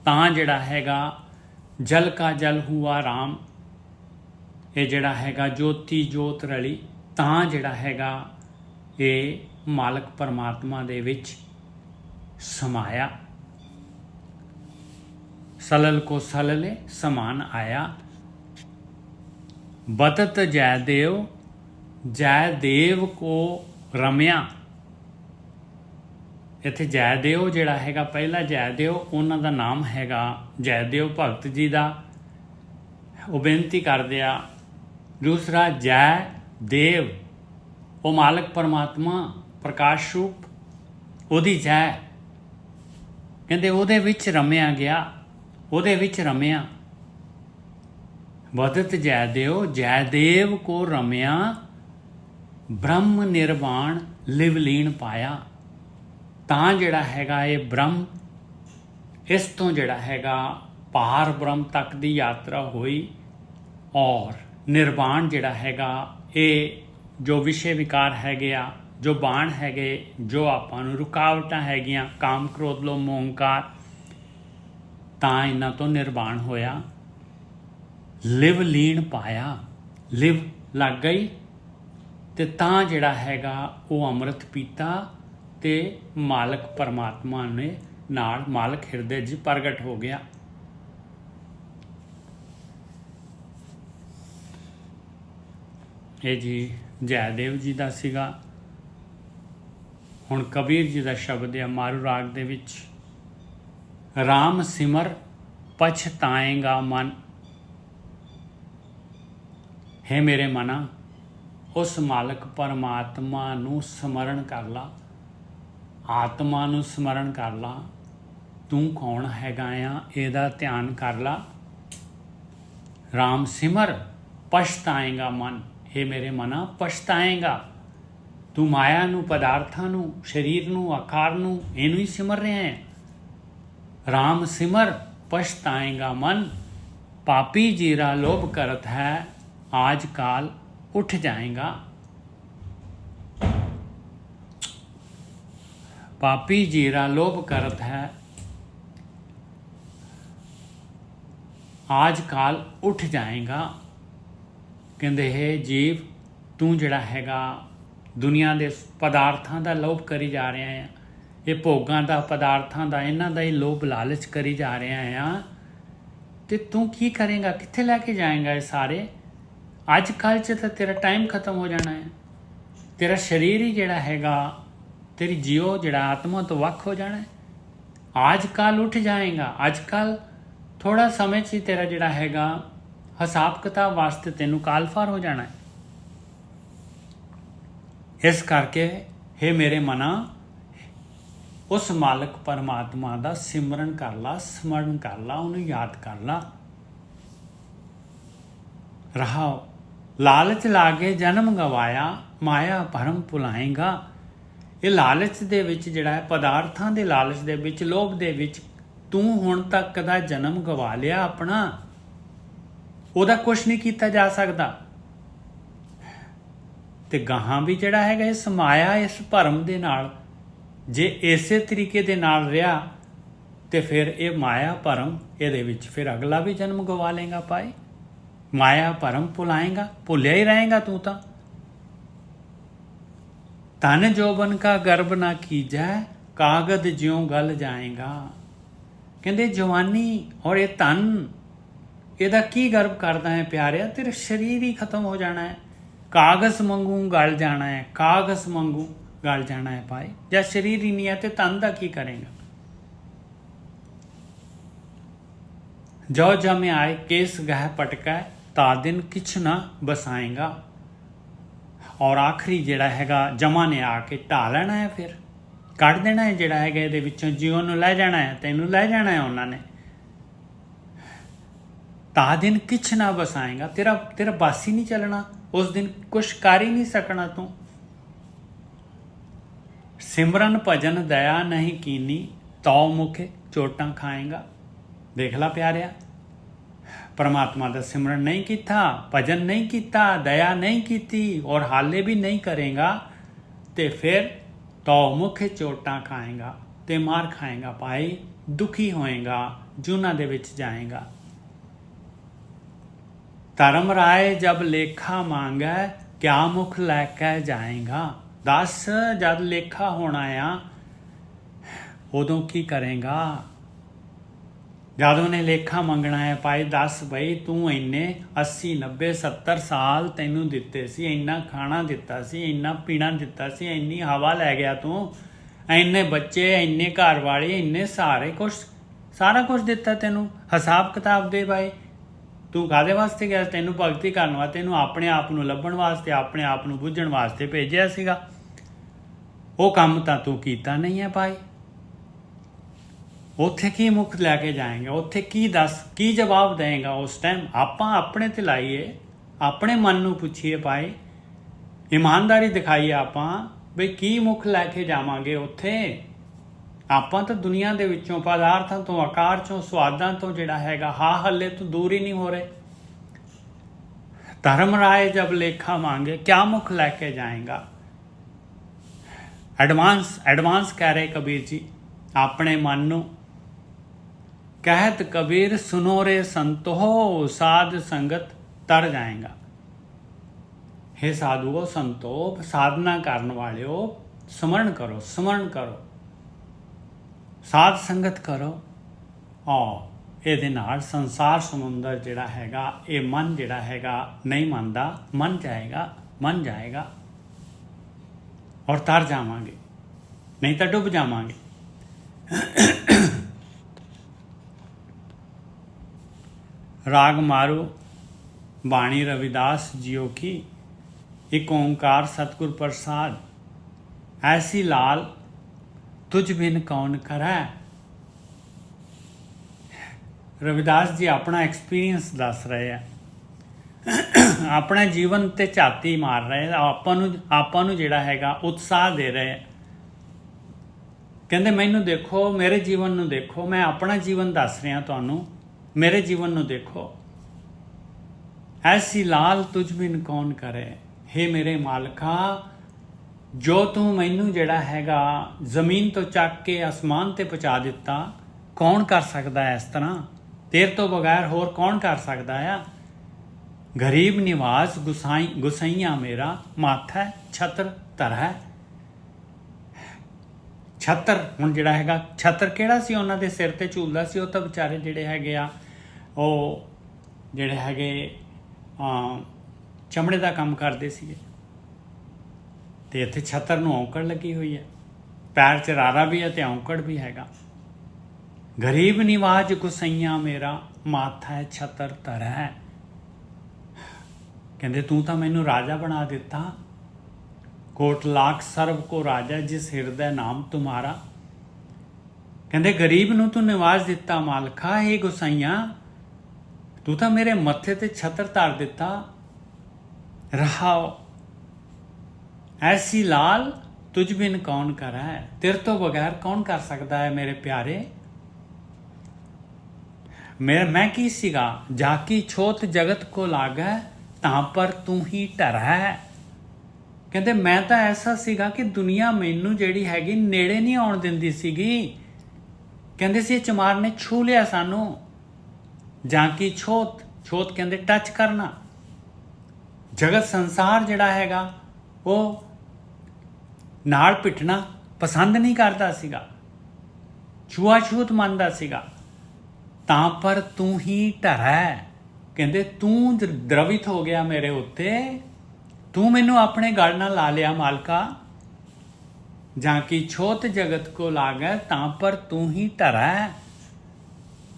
ਤਾਂ ਜਿਹੜਾ ਹੈਗਾ ਜਲ ਕਾ ਜਲ ਹੁਆ ਰਾਮ, ਇਹ ਜਿਹੜਾ ਹੈਗਾ ਜੋਤੀ ਜੋਤ ਰਲੀ, ਤਾਂ ਜਿਹੜਾ ਹੈਗਾ ਇਹ ਮਾਲਕ ਪਰਮਾਤਮਾ ਦੇ ਵਿੱਚ ਸਮਾਇਆ। ਸਲਲ ਕੋ ਸਲਲੇ ਸਮਾਨ ਆਇਆ। ਬਤਤ ਜੈਦੇਵ, ਜੈਦੇਵ ਕੋ ਰਮਿਆ। ਇੱਥੇ ਜੈਦੇਵ ਜਿਹੜਾ ਹੈਗਾ, ਪਹਿਲਾ ਜੈਦੇਵ ਉਹਨਾਂ ਦਾ ਨਾਮ ਹੈਗਾ, ਜੈਦੇਵ ਭਗਤ ਜੀ ਦਾ, ਉਹ ਬੇਨਤੀ ਕਰਦੇ ਆ। ਦੂਸਰਾ ਜੈ ਦੇਵ, ਉਹ ਮਾਲਕ ਪਰਮਾਤਮਾ ਪ੍ਰਕਾਸ਼ ਰੂਪ ਉਹਦੀ ਜੈ। ਕਹਿੰਦੇ ਉਹਦੇ ਵਿੱਚ ਰਮਿਆ ਗਿਆ, ਉਹਦੇ ਵਿੱਚ ਰਮਿਆ। ਵਦਤ ਜੈਦੇਵ, ਜੈਦੇਵ ਕੋ ਰਮਿਆ, ਬ੍ਰਹਮ ਨਿਰਵਾਣ ਲਿਵ ਲੀਨ ਪਾਇਆ। ਤਾਂ ਜਿਹੜਾ ਹੈਗਾ ਇਹ ਬ੍ਰਹਮ, ਇਸ ਤੋਂ ਜਿਹੜਾ ਹੈਗਾ ਪਾਰ ਬ੍ਰਹਮ ਤੱਕ ਦੀ ਯਾਤਰਾ ਹੋਈ। ਔਰ ਨਿਰਵਾਣ ਜਿਹੜਾ ਹੈਗਾ, ਇਹ ਜੋ ਵਿਸ਼ੇ ਵਿਕਾਰ ਹੈਗੇ ਆ, ਜੋ ਬਾਣ ਹੈਗੇ, ਜੋ ਆਪਾਂ ਨੂੰ ਰੁਕਾਵਟਾਂ ਹੈਗੀਆਂ, ਕਾਮ ਕ੍ਰੋਧ ਲੋਭ ਮੋਹ ਹੰਕਾਰ, ਤਾਂ ਇਹਨਾਂ ਤੋਂ ਨਿਰਵਾਣ ਹੋਇਆ। ਲਿਵ ਲੀਨ ਪਾਇਆ, ਲਿਵ ਲੱਗ ਗਈ, ਤੇ ਤਾਂ ਜਿਹੜਾ ਹੈਗਾ ਉਹ ਅੰਮ੍ਰਿਤ ਪੀਤਾ ਤੇ ਮਾਲਕ ਪਰਮਾਤਮਾ ਨੇ ਨਾਲ ਮਾਲਕ ਹਿਰਦੇ 'ਚ ਪ੍ਰਗਟ ਹੋ ਗਿਆ। ਇਹ ਜੀ ਜੈਦੇਵ ਜੀ ਦਾ ਸੀਗਾ। ਹੁਣ ਕਬੀਰ ਜੀ ਦਾ ਸ਼ਬਦ ਹੈ ਮਾਰੂ ਰਾਗ ਦੇ ਵਿੱਚ, ਰਾਮ ਸਿਮਰ ਪਛਤਾਏਗਾ ਮਨ। ਹੈ ਮੇਰੇ ਮਨਾ, ਉਸ ਮਾਲਕ ਪਰਮਾਤਮਾ ਨੂੰ ਸਮਰਨ ਕਰ ਲਾ, ਆਤਮਾ ਨੂੰ ਸਮਰਨ ਕਰ ਲਾ। ਤੂੰ ਕੌਣ ਹੈਗਾ ਆ, ਇਹਦਾ ਧਿਆਨ ਕਰ ਲਾ। ਰਾਮ ਸਿਮਰ ਪਛਤਾਏਗਾ ਮਨ। हे ਮੇਰੇ ਮਨਾ, ਪਛਤਾਏਗਾ। ਤੂੰ ਮਾਇਆ ਨੂੰ, ਪਦਾਰਥਾਂ ਨੂੰ, ਸਰੀਰ ਨੂੰ, ਆਕਾਰ ਨੂੰ, ਇਹਨੂੰ ਹੀ ਸਿਮਰ ਰਿਹਾ ਹੈ। ਰਾਮ ਸਿਮਰ ਪਛਤਾਏਗਾ ਮਨ, ਪਾਪੀ जीरा लोभ करत है, आज काल उठ जाएगा। पापी जीरा लोभ करत है, आज काल उठ जाएगा। ਕਹਿੰਦੇ ਹੈ ਜੀਵ, ਤੂੰ ਜਿਹੜਾ ਹੈਗਾ ਦੁਨੀਆ ਦੇ ਪਦਾਰਥਾਂ ਦਾ ਲੋਭ ਕਰੀ ਜਾ ਰਿਹਾ ਹੈ, ਇਹ ਭੋਗਾਂ ਦਾ, ਪਦਾਰਥਾਂ ਦਾ, ਇਹਨਾਂ ਦਾ ਹੀ ਲੋਭ ਲਾਲਚ ਕਰੀ ਜਾ ਰਿਹਾ ਆ। ਤੇ ਤੂੰ ਕੀ ਕਰੇਗਾ, ਕਿੱਥੇ ਲੈ ਕੇ ਜਾਏਗਾ ਇਹ ਸਾਰੇ? ਅੱਜ ਕੱਲ੍ਹ 'ਚ ਤਾਂ ਤੇਰਾ ਟਾਈਮ ਖਤਮ ਹੋ ਜਾਣਾ ਹੈ। ਤੇਰਾ ਸਰੀਰ ਹੀ ਜਿਹੜਾ ਹੈਗਾ, ਤੇਰੀ ਜੀਓ ਜਿਹੜਾ ਆਤਮਾ ਤੋਂ ਵੱਖ ਹੋ ਜਾਣਾ ਹੈ। ਅੱਜ ਕੱਲ੍ਹ ਉੱਠ ਜਾਏਗਾ। ਅੱਜ ਕੱਲ੍ਹ ਥੋੜ੍ਹਾ ਸਮੇਂ 'ਚ ਹੀ ਤੇਰਾ ਜਿਹੜਾ ਹੈਗਾ ਹਿਸਾਬ ਕਿਤਾਬ ਵਾਸਤੇ ਤੈਨੂੰ ਕਾਲਫਾਰ ਹੋ ਜਾਣਾ ਹੈ। ਇਸ ਕਰਕੇ हे ਮੇਰੇ ਮਨਾ, ਉਸ ਮਾਲਕ ਪਰਮਾਤਮਾ ਦਾ ਸਿਮਰਨ ਕਰ ਲਾ, ਸਮਰਨ ਕਰ ਲਾ, ਉਹਨੂੰ ਯਾਦ ਕਰ ਲਾ। ਰਹਾਓ, ਲਾਲਚ ਲਾਗੇ ਜਨਮ ਗਵਾਇਆ, ਮਾਇਆ ਭਰਮ ਭੁਲਾਏਗਾ। ਇਹ ਲਾਲਚ ਦੇ ਵਿੱਚ ਜਿਹੜਾ ਹੈ, ਪਦਾਰਥਾਂ ਦੇ ਲਾਲਚ ਦੇ ਵਿੱਚ, ਲੋਭ ਦੇ ਵਿੱਚ ਤੂੰ ਹੁਣ ਤੱਕ ਦਾ ਜਨਮ ਗਵਾ ਲਿਆ ਆਪਣਾ। ਉਹਦਾ ਕੁਛ ਨਹੀਂ ਕੀਤਾ ਜਾ ਸਕਦਾ। ਤੇ ਗਾਹਾਂ ਵੀ ਜਿਹੜਾ ਹੈਗਾ ਇਸ ਮਾਇਆ, ਇਸ ਭਰਮ ਦੇ ਨਾਲ ਜੇ ਇਸੇ ਤਰੀਕੇ ਦੇ ਨਾਲ ਰਿਹਾ ਤੇ ਫਿਰ ਇਹ ਮਾਇਆ ਭਰਮ, ਇਹਦੇ ਵਿੱਚ ਫਿਰ ਅਗਲਾ ਵੀ ਜਨਮ ਗਵਾ ਲੇਗਾ ਭਾਈ। ਮਾਇਆ ਭਰਮ ਭੁਲਾਏਗਾ, ਭੁੱਲਿਆ ਹੀ ਰਹੇਗਾ ਤੂੰ ਤਾਂ। ਤਨ ਜੋਬਨ ਕਾ ਗਰਭ ਨਾ ਕੀਜੈ, ਕਾਗਦ ਜਿਉਂ ਗਲ ਜਾਏਗਾ। ਕਹਿੰਦੇ ਜਵਾਨੀ ਔਰ ਇਹ ਤਨ, ਇਹਦਾ ਕੀ ਗਰਭ ਕਰਦਾ ਹੈ ਪਿਆਰਿਆ? ਤੇਰਾ ਸਰੀਰ ਹੀ ਖਤਮ ਹੋ ਜਾਣਾ ਹੈ। ਕਾਗਜ਼ ਮੰਗੂ ਗਲ ਜਾਣਾ ਹੈ, ਕਾਗਜ਼ ਮੰਗੂ ਗਲ ਜਾਣਾ ਹੈ ਭਾਈ। ਜਦ ਸਰੀਰ ਹੀ ਨਹੀਂ ਹੈ ਤੇ ਤਨ ਦਾ ਕੀ ਕਰੇਗਾ? ਜੋ ਜਮੇ ਆਏ ਕੇਸ ਗਹਿ ਪਟਕੈ, ਤਾ ਦਿਨ ਕਿਛ ਨਾ ਬਸਾਏਗਾ। ਔਰ ਆਖਰੀ ਜਿਹੜਾ ਹੈਗਾ ਜਮਾ ਨੇ ਆ ਕੇ ਢਾ ਲੈਣਾ ਹੈ, ਫਿਰ ਕੱਢ ਦੇਣਾ ਹੈ ਜਿਹੜਾ ਹੈਗਾ ਇਹਦੇ ਵਿੱਚੋਂ। ਜੀਵਨ ਨੂੰ ਲੈ ਜਾਣਾ ਹੈ, ਤੈਨੂੰ ਲੈ ਜਾਣਾ ਹੈ ਉਹਨਾਂ ਨੇ। ਤਾ ਦਿਨ ਕਿਛ ਨਾ ਬਸਾਏਗਾ, ਤੇਰਾ ਬਸ ਹੀ ਨਹੀਂ ਚੱਲਣਾ ਉਸ ਦਿਨ, ਕੁਛ ਕਰ ਹੀ ਨਹੀਂ ਸਕਣਾ ਤੂੰ। ਸਿਮਰਨ ਭਜਨ ਦਇਆ ਨਹੀਂ ਕੀਨੀ, ਤਉ ਮੁਖ ਚੋਟਾਂ ਖਾਏਗਾ। ਦੇਖ ਲਾ ਪਿਆਰਿਆ, ਪਰਮਾਤਮਾ ਦਾ ਸਿਮਰਨ ਨਹੀਂ ਕੀਤਾ, ਭਜਨ ਨਹੀਂ ਕੀਤਾ, ਦਇਆ ਨਹੀਂ ਕੀਤੀ, ਔਰ ਹਾਲੇ ਵੀ ਨਹੀਂ ਕਰੇਗਾ ਤੇ ਫਿਰ ਤਉ ਮੁਖ ਚੋਟਾਂ ਖਾਏਗਾ ਤੇ ਮਾਰ ਖਾਏਗਾ ਭਾਈ। ਦੁਖੀ ਹੋਏਗਾ, ਜੂਨਾਂ ਦੇ ਵਿੱਚ ਜਾਏਗਾ। ਧਰਮ ਰਾਏ ਜਬ ਲੇਖਾ ਮੰਗੈ, ਕਿਆ ਮੁਖ ਲੈ ਕੇ ਜਾਏਗਾ। ਦੱਸ, ਜਦ ਲੇਖਾ ਹੋਣਾ ਆ ਉਦੋਂ ਕੀ ਕਰੇਗਾ? ਜਦ ਉਹਨੇ ਲੇਖਾ ਮੰਗਣਾ ਹੈ ਭਾਈ, ਦੱਸ ਬਈ ਤੂੰ ਇੰਨੇ 80 90 70 ਸਾਲ ਤੈਨੂੰ ਦਿੱਤੇ ਸੀ, ਇੰਨਾ ਖਾਣਾ ਦਿੱਤਾ ਸੀ, ਇੰਨਾ ਪੀਣਾ ਦਿੱਤਾ ਸੀ, ਇੰਨੀ ਹਵਾ ਲੈ ਗਿਆ ਤੂੰ, ਇੰਨੇ ਬੱਚੇ, ਇੰਨੇ ਘਰ ਵਾਲੇ, ਇੰਨੇ ਸਾਰਾ ਕੁਛ ਦਿੱਤਾ ਤੈਨੂੰ। ਹਿਸਾਬ ਕਿਤਾਬ ਦੇ ਭਾਈ। ਤੂੰ ਕਾਹਦੇ ਵਾਸਤੇ ਗਿਆ? ਤੈਨੂੰ ਭਗਤੀ ਕਰਨ ਵਾਸਤੇ, ਤੈਨੂੰ ਆਪਣੇ ਆਪ ਨੂੰ ਲੱਭਣ ਵਾਸਤੇ, ਆਪਣੇ ਆਪ ਨੂੰ ਬੁੱਝਣ ਵਾਸਤੇ ਭੇਜਿਆ ਸੀਗਾ। ਉਹ ਕੰਮ ਤਾਂ ਤੂੰ ਕੀਤਾ ਨਹੀਂ ਹੈ ਭਾਈ। ਉੱਥੇ ਕੀ ਮੁੱਖ ਲੈ ਕੇ ਜਾਏਗਾ, ਉੱਥੇ ਕੀ ਦੱਸ ਕੀ ਜਵਾਬ ਦੇਏਗਾ ਉਸ ਟਾਈਮ। ਆਪਾਂ ਆਪਣੇ ਤੇ ਲਾਈਏ, ਆਪਣੇ ਮਨ ਨੂੰ ਪੁੱਛੀਏ ਭਾਈ, ਇਮਾਨਦਾਰੀ ਦਿਖਾਈਏ ਆਪਾਂ ਬਈ ਕੀ ਮੁੱਖ ਲੈ ਕੇ ਜਾਵਾਂਗੇ ਉੱਥੇ। ਆਪਾਂ ਤਾਂ ਦੁਨੀਆ ਦੇ ਵਿੱਚੋਂ, ਪਦਾਰਥਾਂ ਤੋਂ, ਆਕਾਰ ਚੋਂ, ਸਵਾਦਾਂ ਤੋਂ ਜਿਹੜਾ ਹੈਗਾ ਹੱਲੇ ਤੋਂ ਦੂਰ ਹੀ ਨਹੀਂ ਹੋ ਰਹੇ। ਧਰਮ ਰਾਏ ਜਬ ਲੇਖਾ ਮਾਂਗੇ, ਕਿਆ ਮੁੱਖ ਲੈ ਕੇ ਜਾਏਗਾ। ਐਡਵਾਂਸ ਕਹਿ ਰਹੇ ਕਬੀਰ ਜੀ ਆਪਣੇ ਮਨ ਨੂੰ। ਕਹਿਤ ਕਬੀਰ ਸੁਨੋ ਰੇ ਸੰਤੋ, ਸਾਧ ਸੰਗਤ ਤਰ ਜਾਏਗਾ। हे ਸਾਧੂਓ, ਸੰਤੋ, ਸਾਧਨਾ ਕਰਨ ਵਾਲਿਓ, ਸਮਰਨ ਕਰੋ, ਸਮਰਨ ਕਰੋ, ਸਾਧ ਸੰਗਤ ਕਰੋ। ਇਹਦੇ ਨਾਲ ਸੰਸਾਰ ਸਮੁੰਦਰ ਜਿਹੜਾ ਹੈਗਾ, ਇਹ ਮਨ ਜਿਹੜਾ ਹੈਗਾ ਨਹੀਂ ਮੰਨਦਾ, ਮੰਨ ਜਾਏਗਾ ਔਰ ਤਰ ਜਾਵਾਂਗੇ, ਨਹੀਂ ਤਾਂ ਡੁੱਬ ਜਾਵਾਂਗੇ। ਰਾਗ ਮਾਰੂ ਬਾਣੀ रविदास जियो की, एक ओंकार सतगुर प्रसाद, ऐसी लाल तुझ बिन कौन करै। रविदास जी अपना एक्सपीरियंस दस रहे हैं, अपने जीवन ते झाती मार रहे हैं, ਆਪਾਂ ਨੂੰ ਜਿਹੜਾ ਹੈਗਾ ਉਤਸ਼ਾਹ ਦੇ ਰਹੇ। ਕਹਿੰਦੇ ਮੈਨੂੰ ਦੇਖੋ, ਮੇਰੇ ਜੀਵਨ ਨੂੰ ਦੇਖੋ, ਮੈਂ ਆਪਣਾ ਜੀਵਨ ਦੱਸ ਰਿਹਾ ਤੁਹਾਨੂੰ, ਮੇਰੇ ਜੀਵਨ ਨੂੰ ਦੇਖੋ। ਐਸੀ ਲਾਲ ਤੁਝ ਬਿਨ ਕੌਣ ਕਰੇ। हे ਮੇਰੇ ਮਾਲਕਾ, ਜੋ ਤੂੰ ਮੈਨੂੰ ਜਿਹੜਾ ਹੈਗਾ ਜ਼ਮੀਨ ਤੋਂ ਚੱਕ ਕੇ ਅਸਮਾਨ ਤੇ ਪਹੁੰਚਾ ਦਿੱਤਾ, ਕੌਣ ਕਰ ਸਕਦਾ ਹੈ ਇਸ ਤਰ੍ਹਾਂ। ਤੇਰੇ ਤੋਂ ਬਗੈਰ ਹੋਰ ਕੌਣ ਕਰ ਸਕਦਾ ਆ। ਗਰੀਬ ਨਿਵਾਸ ਗੁਸਾਈਆਂ ਮੇਰਾ, ਮਾਥਾ ਛਤਰ ਧਰੈ। ਛਤਰ ਹੁਣ ਜਿਹੜਾ ਹੈਗਾ, ਛਤਰ ਕਿਹੜਾ ਸੀ ਉਹਨਾਂ ਦੇ ਸਿਰ ਤੇ ਝੂਲਦਾ ਸੀ। ਉਹ ਤਾਂ ਵਿਚਾਰੇ ਜਿਹੜੇ ਹੈਗੇ ਆ, ਉਹ ਜਿਹੜੇ ਹੈਗੇ ਚਮੜੇ ਦਾ ਕੰਮ ਕਰਦੇ ਸੀਗੇ, ਤੇ ਇੱਥੇ ਛਤਰ ਨੂੰ ਔਂਕੜ ਲੱਗੀ ਹੋਈ ਹੈ, ਪੈਰ 'ਚ ਰਾਰਾ ਵੀ ਹੈ ਤੇ ਔਂਕੜ ਵੀ ਹੈਗਾ। ਗਰੀਬ ਨਿਵਾਜ ਗੁਸਈਆਂ ਮੇਰਾ, ਮਾਥਾ ਛਤਰ ਧਰੈ। ਕਹਿੰਦੇ ਤੂੰ ਤਾਂ ਮੈਨੂੰ ਰਾਜਾ ਬਣਾ ਦਿੱਤਾ। ਕੋਟ ਲਾਖ ਸਰਬ ਕੋ ਰਾਜਾ, ਜਿਸ ਹਿਰਦੈ ਨਾਮ ਤੁਮਾਰਾ। ਕਹਿੰਦੇ ਗਰੀਬ ਨੂੰ ਤੂੰ ਨਿਵਾਜ ਦਿੱਤਾ ਮਾਲਕਾ। ਇਹ ਗੁਸਾਈਆਂ, ਤੂੰ ਤਾਂ ਮੇਰੇ ਮੱਥੇ ਤੇ ਛਤਰ ਧਰ ਦਿੱਤਾ। ਰਹਾਓ ਐਸੀ ਲਾਲ ਤੁਝ ਬਿਨ ਕੌਣ ਕਰੈ। ਤੇਰੇ ਤੋਂ ਬਗੈਰ ਕੌਣ ਕਰ ਸਕਦਾ ਹੈ ਮੇਰੇ ਪਿਆਰੇ। ਮੈਂ ਕੀ ਸੀਗਾ। ਜਾਕੀ ਛੋਤ ਜਗਤ ਕੋ ਲਾਗੈ, ਤਾਂ ਪਰ ਤੂੰ ਹੀ ਟਰੈ। ਕਹਿੰਦੇ ਮੈਂ ਤਾਂ ਐਸਾ ਸੀਗਾ ਕਿ ਦੁਨੀਆ ਮੈਨੂੰ ਜਿਹੜੀ ਹੈਗੀ ਨੇੜੇ ਨਹੀਂ ਆਉਣ ਦਿੰਦੀ ਸੀਗੀ। ਕਹਿੰਦੇ ਸੀ ਚਮਾਰ ਨੇ ਛੂ ਲਿਆ ਸਾਨੂੰ। ਜਾਂ ਕੀ ਛੋਤ ਕਹਿੰਦੇ ਟੱਚ ਕਰਨਾ। ਜਗਤ ਸੰਸਾਰ ਜਿਹੜਾ ਹੈਗਾ ਉਹ ਨਾਲ ਪਿੱਟਣਾ ਪਸੰਦ ਨਹੀਂ ਕਰਦਾ ਸੀਗਾ, ਛੂਆ-ਛੂਤ ਮੰਨਦਾ ਸੀਗਾ। ਤਾਂ ਪਰ ਤੂੰ ਹੀ ਟਰੈ। ਕਹਿੰਦੇ ਤੂੰ ਦਰਵਿਤ ਹੋ ਗਿਆ ਮੇਰੇ ਉੱਤੇ, ਤੂੰ ਮੈਨੂੰ ਆਪਣੇ ਗਲ ਨਾਲ ਲਾ ਲਿਆ ਮਾਲਕਾ। ਜਾਂ ਕੀ ਛੋਤ ਜਗਤ ਕੋ ਲਾਗੈ, ਤਾਂ ਪਰ ਤੂੰ ਹੀ ਟਰੈ।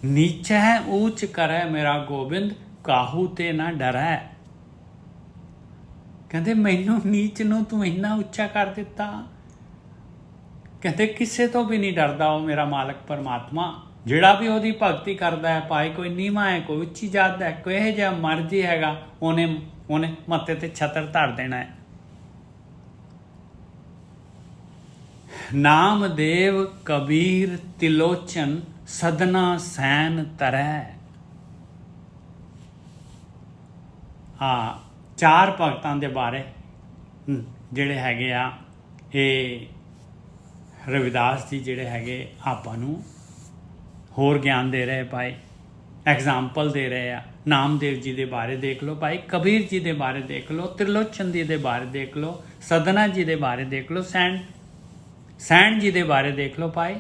ਨੀਚੈ ਊਚ ਕਰੈ ਮੇਰਾ ਗੋਬਿੰਦ, ਕਾਹੂ ਤੇ ਨਾ ਡਰੈ। ਕਹਿੰਦੇ ਮੈਨੂੰ ਨੀਚ ਨੂੰ ਤੂੰ ਇੰਨਾ ਉੱਚਾ ਕਰ ਦਿੱਤਾ। ਕਹਿੰਦੇ ਕਿਸੇ ਤੋਂ ਵੀ ਨਹੀਂ ਡਰਦਾ ਉਹ ਮੇਰਾ ਮਾਲਕ ਪਰਮਾਤਮਾ। ਜਿਹੜਾ ਵੀ ਉਹਦੀ ਭਗਤੀ ਕਰਦਾ ਹੈ, ਭਾਈ ਕੋਈ ਨੀਵਾਂ ਹੈ, ਕੋਈ ਉੱਚੀ ਜਾਤ ਦਾ ਹੈ, ਕੋਈ ਇਹੋ ਜਿਹਾ ਮਰਜ਼ੀ ਹੈਗਾ, ਉਹਨੇ ਮੱਥੇ ਤੇ ਛਤਰ ਧਰ ਦੇਣਾ ਹੈ। ਨਾਮਦੇਵ ਕਬੀਰ ਤਿਲੋਚਨ, ਸਦਨਾ ਸੈਨ ਤਰੈ। ਚਾਰ ਭਗਤਾਂ ਦੇ ਬਾਰੇ ਜਿਹੜੇ ਹੈਗੇ ਆ, ਇਹ ਰਵਿਦਾਸ ਜੀ ਜਿਹੜੇ ਹੈਗੇ ਆਪਾਂ ਨੂੰ ਹੋਰ ਗਿਆਨ ਦੇ ਰਹੇ ਭਾਈ, ਐਗਜ਼ਾਮਪਲ ਦੇ ਰਹੇ ਆ। ਨਾਮਦੇਵ ਜੀ ਦੇ ਬਾਰੇ ਦੇਖ ਲਓ ਭਾਈ, ਕਬੀਰ ਜੀ ਦੇ ਬਾਰੇ ਦੇਖ ਲਓ, ਤਿਰਲੋਚਨ ਜੀ ਦੇ ਬਾਰੇ ਦੇਖ ਲਓ, ਸਦਨਾ ਜੀ ਦੇ ਬਾਰੇ ਦੇਖ ਲਓ, ਸੈਣ ਜੀ ਦੇ ਬਾਰੇ ਦੇਖ ਲਓ ਭਾਈ।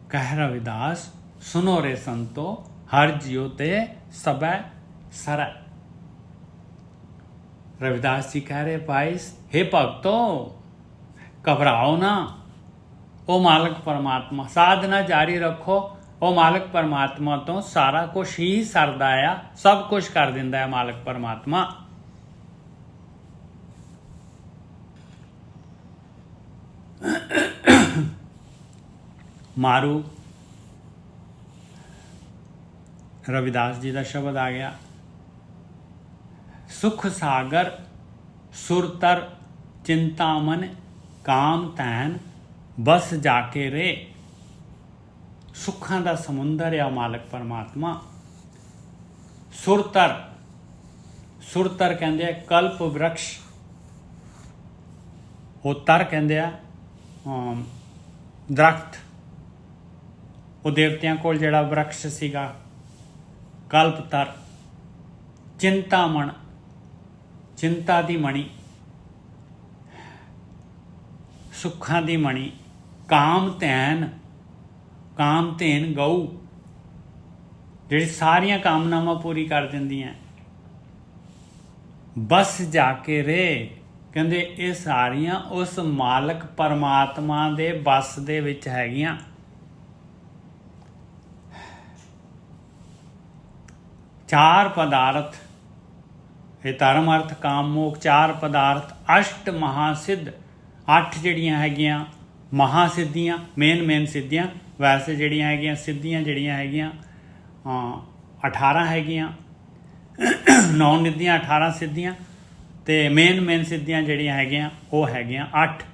ਕਹਿ ਰਵਿਦਾਸ ਸੁਨੋ ਰੇ ਸੰਤੋ, ਹਰ ਜਿਉ ਤੇ ਸਬੈ ਸਰੈ। रविदास जी कह रहे भाई, हे भक्तो घबराओ ना, ओ मालिक परमात्मा, साधना जारी रखो ਉਹ ਮਾਲਕ ਪਰਮਾਤਮਾ ਤੋਂ ਸਾਰਾ ਕੁਝ ਹੀ ਸਰਦਾ ਆ, ਸਭ ਕੁਝ ਕਰ ਦਿੰਦਾ ਹੈ ਮਾਲਕ ਪਰਮਾਤਮਾ। ਮਾਰੂ रविदास जी का शब्द आ गया, सुख सागर सुरतर चिंतामन काम तैन बस जाके रे। सुखां दा समुंदर आ मालक परमात्मा। सुरतर, सुरतर कहंदे आ कल्प वृक्ष, वो तर कहंदे आ दरख्त। वो देवतियां कोल जिहड़ा वृक्ष सीगा कल्पतर। चिंतामण, चिंता दी मणि, सुखां दी मणि। काम धैन, काम धेन गऊ जिहड़ी सारियां कामनावां पूरी कर दिंदियां। बस जाके रे कहंदे ये सारियां उस मालक परमात्मा दे बस दे विच हैगियां। चार पदार्थ, ये धर्म अर्थ काम मोक्ष, चार पदार्थ अष्ट महासिद्ध, 8 जिहड़ियां हैगियां महासिद्धियां, मेन सिद्धियां। वैसे जिहड़ियां हैगियां सिद्धियां जिहड़ियां हैगियां 18 हैगियां, 9 निधियां 18 सिद्धियां, ते मेन सिद्धियां जिहड़ियां हैगियां वो हैगियां 8।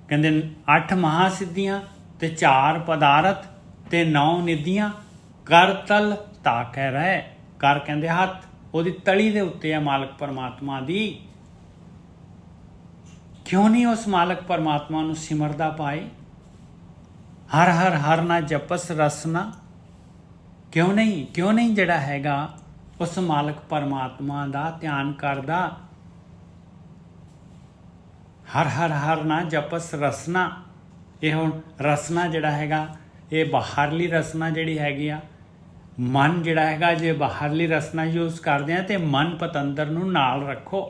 कहंदे 8 महासिद्धियां ते 4 पदार्थ ते 9 निधियां। कर तल ताकै रह, कर कहंदे हत्थ, ਉਹਦੀ तली ਦੇ ਉੱਤੇ है मालक परमात्मा दी। क्यों नहीं उस मालक परमात्मा ਨੂੰ ਸਿਮਰਦਾ पाए? हर हर हर ना जपस रसना, क्यों नहीं ਜਿਹੜਾ ਹੈਗਾ उस मालक परमात्मा ਦਾ ਧਿਆਨ ਕਰਦਾ। हर हर हर ना जपस रसना। ਇਹ ਹੁਣ ਰਸਨਾ ਜਿਹੜਾ ਹੈਗਾ ਇਹ ਬਾਹਰਲੀ ਰਸਨਾ ਜਿਹੜੀ ਹੈਗੀ ਆ। मन जिहड़ा हैगा जे बाहरली रसना यूज़ करते हैं तो मन पतंदर नूं नाल रखो।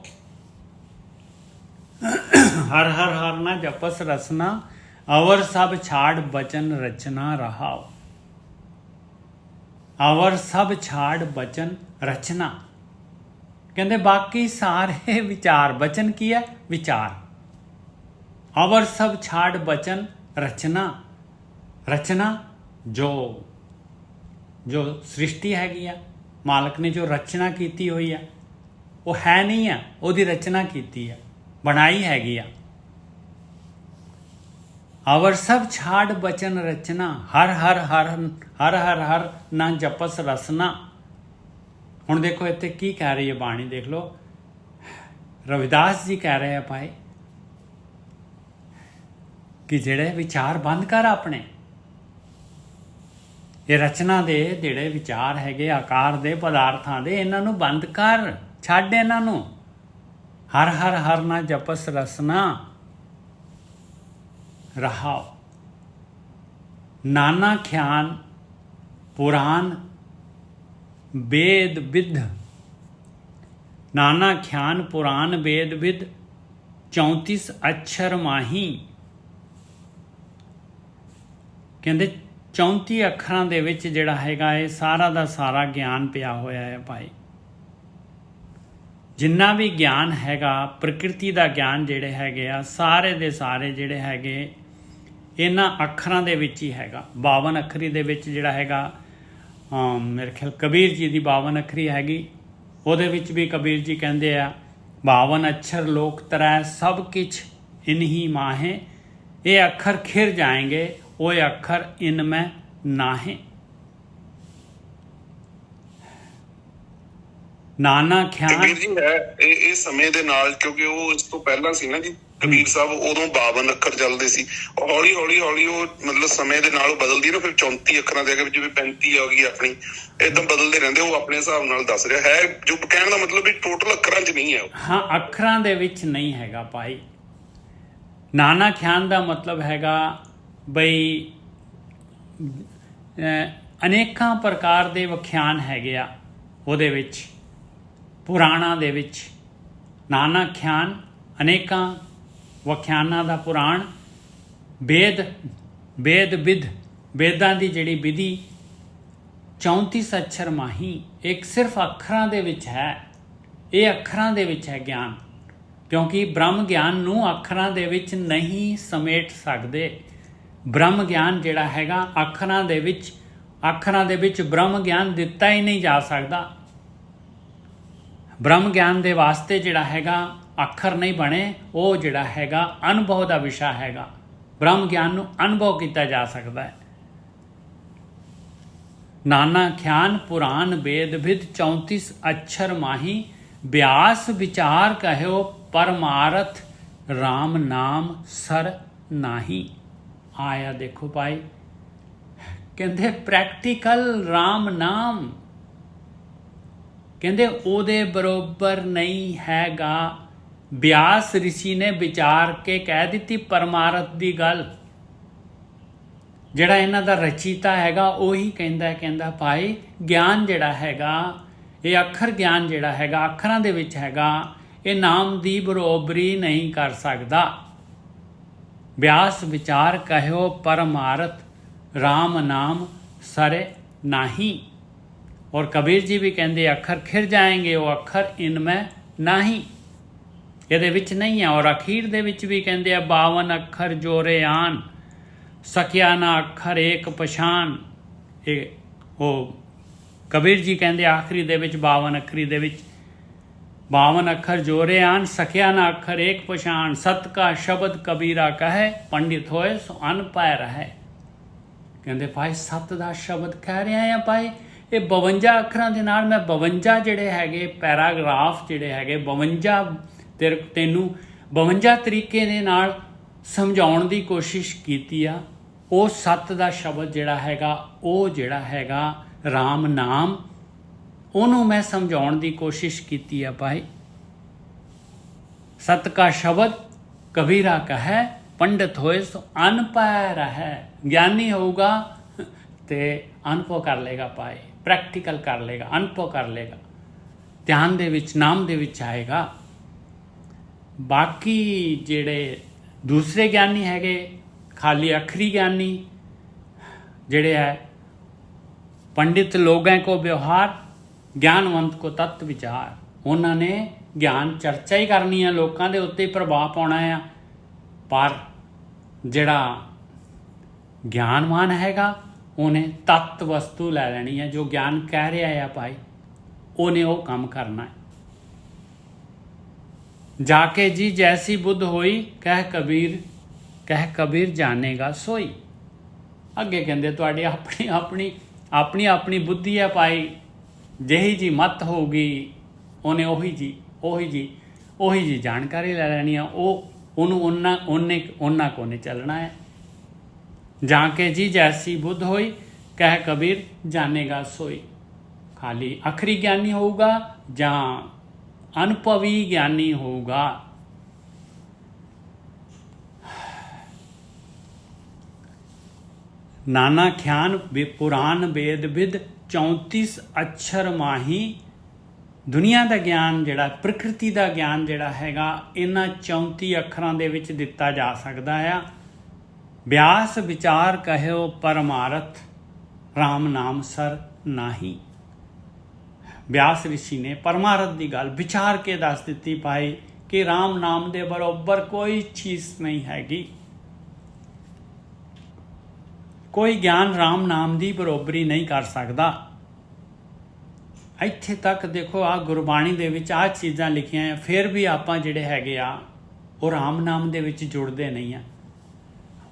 हर हर हर ना जपस रसना, अवर सब छाड़ बचन रचना रहाओ। अवर सब छाड़ बचन रचना कहते बाकी सारे विचार, बचन की है विचार। अवर सब छाड़ बचन रचना, रचना जो सृष्टि हैगी आ, मालक ने जो रचना की हुई है वो है नहीं है, उसकी रचना की है, बनाई हैगी आ। अवर सब छाड़ बचन रचना, हर हर हर हर हर हर ना जपस रसना। हुण देखो इत्थे की कह रही है बाणी, देख लो रविदास जी कह रहे हैं भाई कि जेड़े विचार बंद कर अपने, ये रचना दे ਜਿਹੜੇ विचार हैगे आकार दे पदार्थां दे, इन्हां नूं बंद कर, छड्ड इन्हां नूं। हर हर हर ना जपस रसना रहाओ। नाना ख्यान पुराण वेद with, Nana ख्यान Purana Veda with 34 अक्षर माही। कहंदे 34 ਅੱਖਰਾਂ ਦੇ ਵਿੱਚ ਜਿਹੜਾ ਹੈਗਾ ਇਹ ਸਾਰਾ ਦਾ ਸਾਰਾ ਗਿਆਨ ਪਿਆ ਹੋਇਆ ਹੈ ਭਾਈ। ਜਿੰਨਾ ਵੀ ਗਿਆਨ ਹੈਗਾ ਪ੍ਰਕਿਰਤੀ ਦਾ ਗਿਆਨ ਜਿਹੜੇ ਹੈਗੇ ਆ ਸਾਰੇ ਦੇ ਸਾਰੇ ਜਿਹੜੇ ਹੈਗੇ ਇਹਨਾਂ ਅੱਖਰਾਂ ਦੇ ਵਿੱਚ ਹੀ ਹੈਗਾ। 52 ਅੱਖਰੀ ਦੇ ਵਿੱਚ ਜਿਹੜਾ ਹੈਗਾ ਮੇਰੇ ਖਿਆਲ ਕਬੀਰ ਜੀ ਦੀ 52 ਅੱਖਰੀ ਹੈਗੀ, ਉਹਦੇ ਵਿੱਚ ਵੀ ਕਬੀਰ ਜੀ ਕਹਿੰਦੇ ਆ 52 ਅੱਖਰ ਲੋਕ ਤਰੈ ਸਭ ਕਿਛ ਇਨਹੀ ਮਾਹੇ। ਇਹ ਅੱਖਰ ਖਿਰ ਜਾएंगे वो अखर इनमें नाहे। नाना ख्याल ਕਬੀਰ ਜੀ ਹੈ ਇਹ ਸਮੇਂ ਦੇ ਨਾਲ, ਕਿਉਂਕਿ ਉਹ ਇਸ ਤੋਂ ਪਹਿਲਾਂ ਸੀ ਨਾ ਜੀ ਕਬੀਰ ਸਾਹਿਬ, ਉਦੋਂ 52 ਅੱਖਰ ਚੱਲਦੇ ਸੀ। ਹੌਲੀ ਹੌਲੀ ਉਹ ਮਤਲਬ ਸਮੇਂ ਦੇ ਨਾਲ ਬਦਲਦੀ ਨਾ, ਫਿਰ 34 ਅੱਖਰਾਂ ਦੇ ਅੱਗੇ ਜਿਵੇਂ 35 ਆ ਗਈ ਆਪਣੀ, ਏਦਾਂ ਬਦਲਦੇ ਰਹਿੰਦੇ। ਉਹ ਆਪਣੇ ਹਿਸਾਬ ਨਾਲ ਦੱਸ ਰਿਹਾ ਹੈ, ਜੋ ਕਹਿਣ ਦਾ ਮਤਲਬ ਵੀ ਟੋਟਲ ਅੱਖਰਾਂ 'ਚ ਨਹੀਂ ਹੈ। ਹਾਂ, ਅੱਖਰਾਂ ਦੇ ਵਿੱਚ ਨਹੀਂ ਹੈਗਾ ਭਾਈ। ਨਾਨਾ ਖਿਆਨ ਦਾ ਮਤਲਬ ਹੈਗਾ ਬਈ ਅਨੇਕਾਂ ਪ੍ਰਕਾਰ ਦੇ ਵਿਖਿਆਨ ਹੈਗੇ ਆ ਉਹਦੇ ਵਿੱਚ, ਪੁਰਾਣਾਂ ਦੇ ਵਿੱਚ। ਨਾਨਾ ਖਿਆਨ ਅਨੇਕਾਂ ਵਿਖਿਆਨਾਂ ਦਾ ਪੁਰਾਣ, ਵੇਦ ਵਿਦ वेदां दी जिहड़ी विधि 34 अक्षर माही एक सिर्फ अखरां दे विच है, ये अखरां दे विच है ज्ञान, क्योंकि ब्रह्म ज्ञान नूं अखरां दे विच नहीं समेट सकदे। ब्रह्म ज्ञान जिहड़ा हैगा अखरां दे विच ब्रह्म ज्ञान दिता ही नहीं जा सकदा। ब्रह्म ज्ञान दे वास्ते जिहड़ा हैगा अखर नहीं बने, वो जिहड़ा हैगा अनुभव दा विषय हैगा। ब्रह्म ज्ञान नूं अनुभव किया जा सकदा है। नाना ख्यान पुराण वेद विद 34 अक्षर माही, व्यास विचार कहो परमारथ राम नाम सर नाही। आया देखो भाई, कहते प्रैक्टिकल राम नाम, कहते ओदे बरोबर नहीं हैगा। व्यास ऋषि ने विचार के कह दी परमारथ की गल। ਜਿਹੜਾ ਇਹਨਾਂ ਦਾ ਰਚੀਤਾ ਹੈਗਾ ਉਹੀ ਕਹਿੰਦਾ ਭਾਈ ਗਿਆਨ ਜਿਹੜਾ ਹੈਗਾ, ਇਹ ਅੱਖਰ ਗਿਆਨ ਜਿਹੜਾ ਹੈਗਾ ਅੱਖਰਾਂ ਦੇ ਵਿੱਚ ਹੈਗਾ, ਇਹ ਨਾਮ ਦੀ ਬਰੋਬਰੀ ਨਹੀਂ ਕਰ ਸਕਦਾ। व्यास विचार कहो परमारथ राम नाम सरे नाही। और कबीर जी भी कहते अखर खिर जाएंगे, वो अखर इनमें नाही, ये विच नहीं है। और अखीर दे विच भी कहते 52 अखर जोरे आन, सकिया ना अखर एक पछान। ये वो कबीर जी कहते आखिरी दे विच 52 अखरी दे विच 52 अखर जोरे आन, सकिया ना अखर एक पछान। सत का शब्द कबीरा कहे, पंडित होए सो अन पाए रहे। कहते भाई सत का शब्द कह रहे हैं भाई, ये 52 अखरां दे नाल मैं 52 जिहड़े हैगे पैराग्राफ जिहड़े हैगे 52 तैनूं 52 तरीके दे नाल समझाउण दी कोशिश कीती आ। ਉਹ ਸੱਤ ਦਾ ਸ਼ਬਦ ਜਿਹੜਾ ਹੈਗਾ, ਉਹ ਜਿਹੜਾ ਹੈਗਾ ਰਾਮ ਨਾਮ, ਉਹਨੂੰ ਮੈਂ ਸਮਝਾਉਣ ਦੀ ਕੋਸ਼ਿਸ਼ ਕੀਤੀ ਆ ਭਾਈ। ਸਤ ਕਾ ਸ਼ਬਦ ਕਬੀਰਾ ਕਹੈ, ਪੰਡਿਤ ਹੋਏ ਸੋ ਅਨਪੜ੍ਹ ਰਹੈ। ਗਿਆਨੀ ਹੋਊਗਾ ਤੇ ਅਨੁਭਵ ਕਰ ਲੇਗਾ ਭਾਈ, ਪ੍ਰੈਕਟੀਕਲ ਕਰ ਲੇਗਾ, ਅਨੁਭਵ ਕਰ ਲੇਗਾ, ਧਿਆਨ ਦੇ ਵਿੱਚ ਨਾਮ ਦੇ ਵਿੱਚ ਆਏਗਾ। ਬਾਕੀ ਜਿਹੜੇ ਦੂਸਰੇ ਗਿਆਨੀ ਹੈਗੇ खाली अखरी ज्ञानी जिहड़े है, पंडित लोगों को व्यवहार, ज्ञानवंत को तत्व विचार। उन्होंने ज्ञान चर्चा ही करनी है, लोगों के उत्ते प्रभाव पाना है। पर जिहड़ा ज्ञानवान हैगा उन्हें तत्व वस्तु लै लैनी है, जो ज्ञान कह रहा है भाई उन्हें वो काम करना है। जाके जी जैसी बुद्ध होई, कह कबीर जानेगा सोई। अगे कहते तुहाडी अपनी अपनी अपनी अपनी बुद्धि है भाई, जही जी मत होगी उन्हें ओही जी जानकारी ले लैनी है। उन्ना को नहीं चलना है। जाके जी जैसी बुद्ध होई, कह कबीर जानेगा सोई। खाली अखरी ज्ञानी होगा या अनुभवी ज्ञानी होगा। नाना ख्यान पुराण वेद विद 34 अक्षर माही। दुनिया का ज्ञान जिहड़ा, प्रकृति का ज्ञान जिहड़ा हैगा इन्हां 34 अखरां दे विच दिता जा सकदा है। व्यास विचार कहो परमारथ राम नाम सर नाही। व्यास ऋषि ने परमारथ की गल विचार के दस दिती भाई कि राम नाम दे बरोबर कोई चीज़ नहीं हैगी। कोई ज्ञान राम नाम की बरोबरी नहीं कर सकता। इत्थे तक देखो आ गुरबाणी दे विच आ चीज़ां लिखियां हैं, फिर भी आपां जिहड़े हैगे आ वो राम नाम दे विच जुड़दे नहीं आ,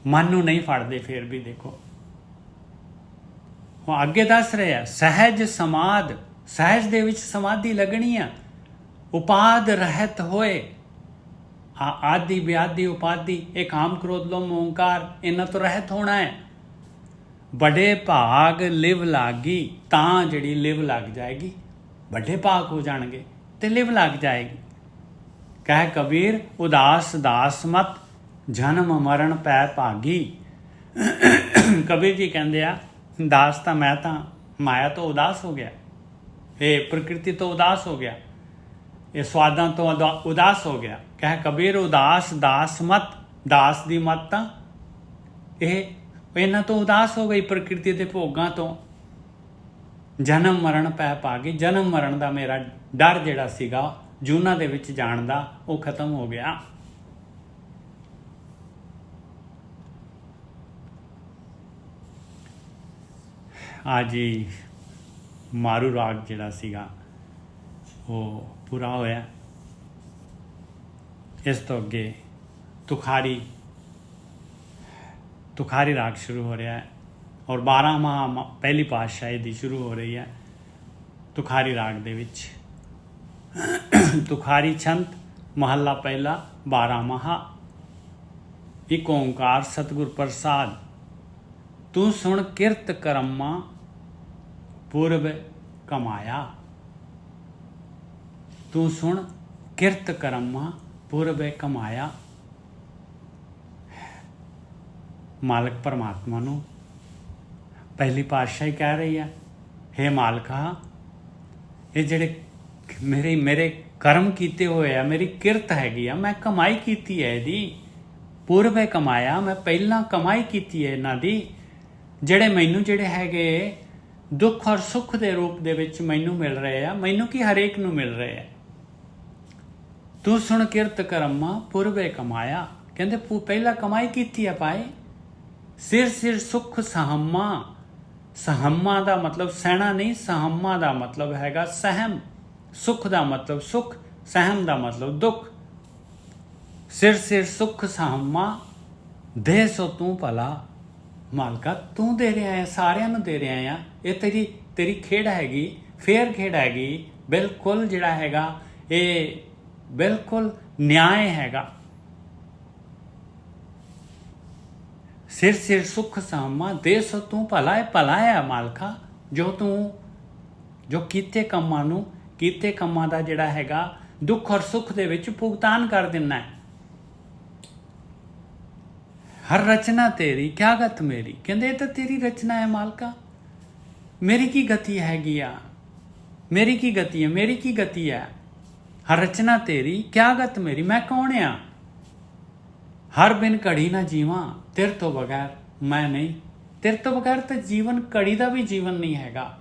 मन नूं नहीं फड़दे। फिर भी देखो हुण अगे दस रहे आ, सहज समाध, सहज दे विच समाधि लगनी आ। उपाद रहत होए, आदि व्याधि उपाधि, ये काम क्रोध लोभ ओंकार, इन्हां तो रहत होना है। बड़े भाग लिव लागी, तां जिहड़ी लिव लग जाएगी, बड़े भाग हो जाएंगे तो लिव लग जाएगी। कह कबीर उदास दास मत, जन्म मरण पै भागी। कबीर जी कहते आ दास तो मैं था, माया तो उदास हो गया, ये प्रकृति तो उदास हो गया, ये स्वादां तो उदास हो गया। कह कबीर उदास दास मत, दास दी मत ये ਉਹ ਇਹਨਾਂ ਤੋਂ ਉਦਾਸ ਹੋ ਗਈ ਪ੍ਰਕਿਰਤੀ ਦੇ ਭੋਗਾਂ ਤੋਂ। ਜਨਮ ਮਰਨ ਪੈ ਪਾ ਗਈ। ਜਨਮ ਮਰਨ ਦਾ ਮੇਰਾ ਡਰ ਜਿਹੜਾ ਸੀਗਾ ਜੂਨਾਂ ਦੇ ਵਿੱਚ ਜਾਣ ਦਾ, ਉਹ ਖਤਮ ਹੋ ਗਿਆ। ਅੱਜ ਹੀ ਮਾਰੂ ਰਾਗ ਜਿਹੜਾ ਸੀਗਾ ਉਹ ਪੂਰਾ ਹੋਇਆ। ਇਸ ਤੋਂ ਅੱਗੇ ਤੁਖਾਰੀ ਰਾਗ ਸ਼ੁਰੂ ਹੋ ਰਿਹਾ ਹੈ ਔਰ 12 ਮਾਹ ਪਹਿਲੀ ਪਾਤਸ਼ਾਹੀ ਦੀ ਸ਼ੁਰੂ ਹੋ ਰਹੀ ਹੈ ਤੁਖਾਰੀ ਰਾਗ ਦੇ ਵਿੱਚ। ਤੁਖਾਰੀ ਛੰਤ ਮਹੱਲਾ ਪਹਿਲਾ 12 ਮਾਹ। ਇੱਕ ਓਂਕਾਰ ਸਤਿਗੁਰ ਪ੍ਰਸਾਦ। ਤੂੰ ਸੁਣ ਕਿਰਤ ਕਰਮਾ ਪੂਰਬ ਕਮਾਇਆ। ਤੂੰ ਸੁਣ ਕਿਰਤ ਕਰਮਾ ਪੂਰਬ ਕਮਾਇਆ। ਮਾਲਕ ਪਰਮਾਤਮਾ ਨੂੰ ਪਹਿਲੀ ਪਾਤਸ਼ਾਹੀ ਕਹਿ ਰਹੀ ਹੈ, ਹੇ ਮਾਲਕਾ, ਇਹ ਜਿਹੜੇ ਮੇਰੇ ਕਰਮ ਕੀਤੇ ਹੋਏ ਆ, ਮੇਰੀ ਕਿਰਤ ਹੈਗੀ ਆ, ਮੈਂ ਕਮਾਈ ਕੀਤੀ ਹੈ ਇਹਦੀ। ਪੂਰਬੇ ਕਮਾਇਆ, ਮੈਂ ਪਹਿਲਾਂ ਕਮਾਈ ਕੀਤੀ ਹੈ ਇਹਨਾਂ ਦੀ, ਜਿਹੜੇ ਮੈਨੂੰ ਜਿਹੜੇ ਹੈਗੇ ਦੁੱਖ ਔਰ ਸੁੱਖ ਦੇ ਰੂਪ ਦੇ ਵਿੱਚ ਮੈਨੂੰ ਮਿਲ ਰਹੇ ਆ। ਮੈਨੂੰ ਕੀ, ਹਰੇਕ ਨੂੰ ਮਿਲ ਰਹੇ ਆ। ਤੂੰ ਸੁਣ ਕਿਰਤ ਕਰਮਾ ਪੂਰਬੇ ਕਮਾਇਆ। ਕਹਿੰਦੇ ਪਹਿਲਾਂ ਕਮਾਈ ਕੀਤੀ ਹੈ ਭਾਈ। ਸਿਰ ਸਿਰ ਸੁੱਖ ਸਹਮਾ। ਸਹਮਾ ਦਾ ਮਤਲਬ ਸਹਿਣਾ ਨਹੀਂ, ਸਹਮਾ ਦਾ ਮਤਲਬ ਹੈਗਾ ਸਹਿਮ। ਸੁੱਖ ਦਾ ਮਤਲਬ ਸੁੱਖ, ਸਹਿਮ ਦਾ ਮਤਲਬ ਦੁੱਖ। ਸਿਰ ਸਿਰ ਸੁੱਖ ਸਹਮਾ ਦੇ ਸੋ ਤੂੰ ਭਲਾ। ਮਾਲਕਾ ਤੂੰ ਦੇ ਰਿਹਾ ਹੈ, ਸਾਰਿਆਂ ਨੂੰ ਦੇ ਰਿਹਾ ਆ। ਇਹ ਤੇਰੀ ਖੇਡ ਹੈਗੀ, ਫੇਅਰ ਖੇਡ ਹੈਗੀ। ਬਿਲਕੁਲ ਜਿਹੜਾ ਹੈਗਾ ਇਹ ਬਿਲਕੁਲ ਨਿਆਂ ਹੈਗਾ। ਸਿਰ ਸਿਰ ਸੁੱਖ ਸਾਮਾ ਦੇ ਸੋ ਤੂੰ ਭਲਾ। ਇਹ ਭਲਾ ਹੈ ਮਾਲਕਾ, ਜੋ ਕੀਤੇ ਕੰਮਾਂ ਦਾ ਜਿਹੜਾ ਹੈਗਾ ਦੁੱਖ ਔਰ ਸੁੱਖ ਦੇ ਵਿੱਚ ਭੁਗਤਾਨ ਕਰ ਦਿੰਦਾ ਹੈ। ਹਰ ਰਚਨਾ ਤੇਰੀ ਕਿਆ ਗਤ ਮੇਰੀ। ਕਹਿੰਦੇ ਇਹ ਤਾਂ ਤੇਰੀ ਰਚਨਾ ਹੈ ਮਾਲਕਾ, ਮੇਰੀ ਕੀ ਗਤੀ ਹੈਗੀ ਆ। ਮੇਰੀ ਕੀ ਗਤੀ ਹੈ, ਮੇਰੀ ਕੀ ਗਤੀ ਹੈ। ਹਰ ਰਚਨਾ ਤੇਰੀ ਕਿਆ ਗਤ ਮੇਰੀ। ਮੈਂ ਕੌਣ ਆ। ਹਰ ਬਿਨ ਘੜੀ ਨਾ ਜੀਵਾਂ, ਤੇਰੇ ਤੋਂ ਬਗੈਰ ਮੈਂ ਨਹੀਂ। ਤੇਰੇ ਤੋਂ ਬਗੈਰ ਤਾਂ ਜੀਵਨ, ਘੜੀ ਦਾ ਵੀ ਜੀਵਨ ਨਹੀਂ ਹੈਗਾ।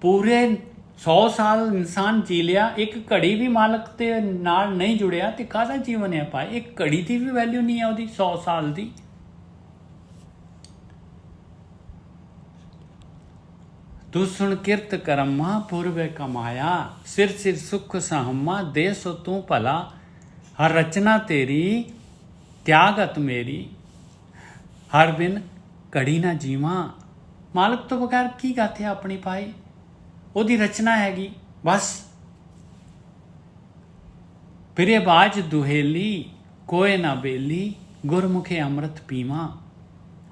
ਪੂਰੇ 100 ਸਾਲ ਇਨਸਾਨ ਜੀ ਲਿਆ, ਇੱਕ ਘੜੀ ਵੀ ਮਾਲਕ ਦੇ ਨਾਲ ਨਹੀਂ ਜੁੜਿਆ ਤੇ ਕਾਹਦਾ ਜੀਵਨ ਹੈ ਭਾਈ। ਇੱਕ ਘੜੀ ਦੀ ਵੀ ਵੈਲਿਊ ਨਹੀਂ ਹੈ ਉਹਦੀ 100 ਸਾਲ ਦੀ। ਤੂੰ ਸੁਣ ਕਿਰਤ ਕਰਮਾ ਪੂਰਬੇ ਕਮਾਇਆ। ਸਿਰ ਸਿਰ ਸੁਖ ਸਹਮਾ ਦੇ ਸੋ ਤੂੰ ਭਲਾ। ਹਰ ਰਚਨਾ ਤੇਰੀ ਤਿਆਗਤ ਮੇਰੀ। ਹਰ ਬਿਨ ਘੜੀ ਨਾ ਜੀਵਾਂ। ਮਾਲਕ ਤੋਂ ਬਗੈਰ ਕੀ ਗਾਥੇ ਆਪਣੀ ਪਾਈ। ਉਹਦੀ ਰਚਨਾ ਹੈਗੀ ਬਸ। ਫਿਰੇ ਬਾਜ ਦੁਹੇਲੀ ਕੋਏ ਨਾ ਬੇਲੀ, ਗੁਰਮੁਖੇ ਅੰਮ੍ਰਿਤ ਪੀਵਾਂ।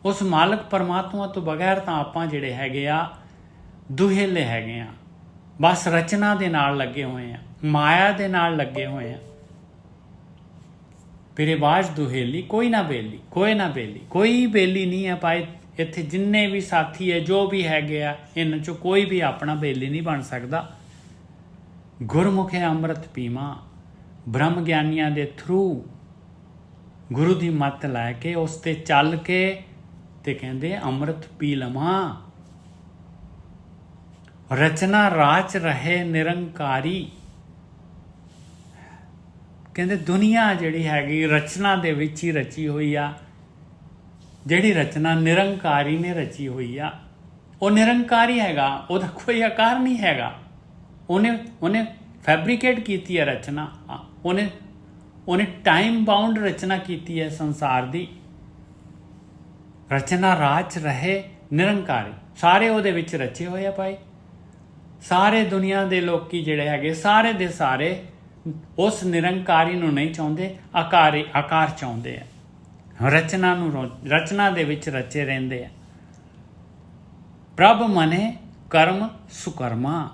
ਉਸ ਮਾਲਕ ਪਰਮਾਤਮਾ ਤੋਂ ਬਗੈਰ ਤਾਂ ਆਪਾਂ ਜਿਹੜੇ ਹੈਗੇ ਆ ਦੁਹੇਲੇ ਹੈਗੇ ਆ। ਬਸ ਰਚਨਾ ਦੇ ਨਾਲ ਲੱਗੇ ਹੋਏ ਆ, ਮਾਇਆ ਦੇ ਨਾਲ ਲੱਗੇ ਹੋਏ ਆ। ਫਿਰੇ ਬਾਜ ਦੁਹੇਲੀ ਕੋਈ ਨਾ ਬੇਲੀ, ਕੋਏ ਨਾ ਬੇਲੀ। ਕੋਈ ਬੇਲੀ ਨਹੀਂ ਹੈ ਭਾਈ। ਇੱਥੇ ਜਿੰਨੇ ਵੀ ਸਾਥੀ ਹੈ, ਜੋ ਵੀ ਹੈਗੇ ਆ, ਇਹਨਾਂ ਚੋਂ ਕੋਈ ਵੀ ਆਪਣਾ ਬੇਲੀ ਨਹੀਂ ਬਣ ਸਕਦਾ। ਗੁਰਮੁਖੇ ਅੰਮ੍ਰਿਤ ਪੀਵਾਂ। ਬ੍ਰਹਮ ਗਿਆਨੀਆਂ ਦੇ ਥਰੂ ਗੁਰੂ ਦੀ ਮੱਤ ਲੈ ਕੇ ਉਸ ਤੇ ਚੱਲ ਕੇ ਤੇ ਕਹਿੰਦੇ ਅੰਮ੍ਰਿਤ ਪੀ ਲਵਾਂ। ਰਚਨਾ ਰਾਚ ਰਹੇ ਨਿਰੰਕਾਰੀ। ਕਹਿੰਦੇ ਦੁਨੀਆ ਜਿਹੜੀ ਹੈਗੀ ਰਚਨਾ ਦੇ ਵਿੱਚ ਹੀ ਰਚੀ ਹੋਈ ਆ। ਜਿਹੜੀ ਰਚਨਾ ਨਿਰੰਕਾਰੀ ਨੇ ਰਚੀ ਹੋਈ ਆ, ਉਹ ਨਿਰੰਕਾਰੀ ਹੈਗਾ। ਉਹਦਾ ਕੋਈ ਆਕਾਰ ਨਹੀਂ ਹੈਗਾ। ਉਹਨੇ ਫੈਬਰੀਕੇਟ ਕੀਤੀ ਹੈ ਰਚਨਾ। ਉਹਨੇ ਟਾਈਮ ਬਾਉਂਡ ਰਚਨਾ ਕੀਤੀ ਹੈ ਸੰਸਾਰ ਦੀ। ਰਚਨਾ ਰਾਚ ਰਹੇ ਨਿਰੰਕਾਰੀ। ਸਾਰੇ ਉਹਦੇ ਵਿੱਚ ਰਚੇ ਹੋਏ ਆ ਭਾਈ। ਸਾਰੇ ਦੁਨੀਆ ਦੇ ਲੋਕੀ ਜਿਹੜੇ ਹੈਗੇ ਸਾਰੇ ਦੇ ਸਾਰੇ ਉਸ ਨਿਰੰਕਾਰੀ ਨੂੰ ਨਹੀਂ ਚਾਹੁੰਦੇ, ਆਕਾਰ ਚਾਹੁੰਦੇ ਆ। ਰਚਨਾ ਦੇ ਵਿੱਚ ਰਚੇ ਰਹਿੰਦੇ ਆ। ਪ੍ਰਭ ਮਨੇ ਕਰਮ ਸੁਕਰਮਾ।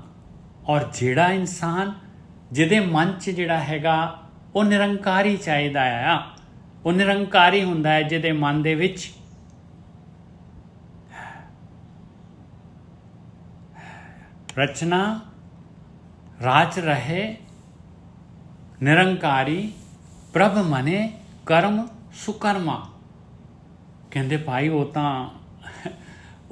ਔਰ ਜਿਹੜਾ ਇਨਸਾਨ ਜਿਹਦੇ ਮਨ 'ਚ ਜਿਹੜਾ ਹੈਗਾ ਉਹ ਨਿਰੰਕਾਰੀ ਚਾਹੀਦਾ ਆ, ਉਹ ਨਿਰੰਕਾਰੀ ਹੁੰਦਾ ਹੈ ਜਿਹਦੇ ਮਨ ਦੇ ਵਿੱਚ ਰਚਨਾ ਰਾਜ ਰਹੇ ਨਿਰੰਕਾਰੀ। ਪ੍ਰਭ ਮਨੇ ਕਰਮ ਸੁਕਰਮਾ। ਕਹਿੰਦੇ ਭਾਈ ਉਹ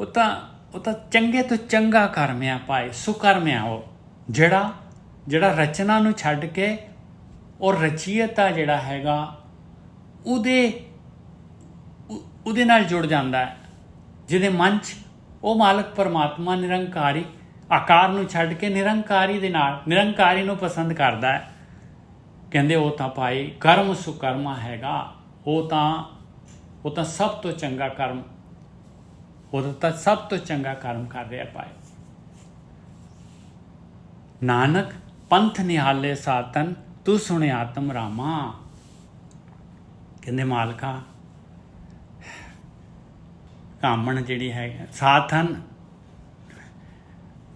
ਤਾਂ ਚੰਗੇ ਤੋਂ ਚੰਗਾ ਕਰਮ ਆ ਭਾਈ, ਸੁਕਰਮ ਆ ਉਹ, ਜਿਹੜਾ ਰਚਨਾ ਨੂੰ ਛੱਡ ਕੇ ਔਰ ਰਚੀਅਤਾ ਜਿਹੜਾ ਹੈਗਾ ਉਹਦੇ ਨਾਲ ਜੁੜ ਜਾਂਦਾ ਹੈ, ਜਿਹਦੇ ਮਨ 'ਚ ਉਹ ਮਾਲਕ ਪਰਮਾਤਮਾ ਨਿਰੰਕਾਰੀ ਆਕਾਰ ਨੂੰ ਛੱਡ ਕੇ ਨਿਰੰਕਾਰੀ ਨੂੰ ਪਸੰਦ ਕਰਦਾ ਹੈ। ਕਹਿੰਦੇ ਉਹ ਤਾਂ ਭਾਈ ਕਰਮ ਸੁਕਰਮਾ ਹੈਗਾ, ਉਹ ਤਾਂ ਸਭ ਤੋਂ ਚੰਗਾ ਕਰਮ, ਉਹ ਤਾਂ ਸਭ ਤੋਂ ਚੰਗਾ ਕਰਮ ਕਰ ਰਿਹਾ ਭਾਈ। ਨਾਨਕ ਪੰਥ ਨਿਹਾਲੇ ਸਾਤਨ, ਤੂੰ ਸੁਣੇ ਆਤਮ ਰਾਮਾ। ਕਹਿੰਦੇ ਮਾਲਕਾ ਕਾਮਣ ਜਿਹੜੀ ਹੈ ਸਾਥਨ,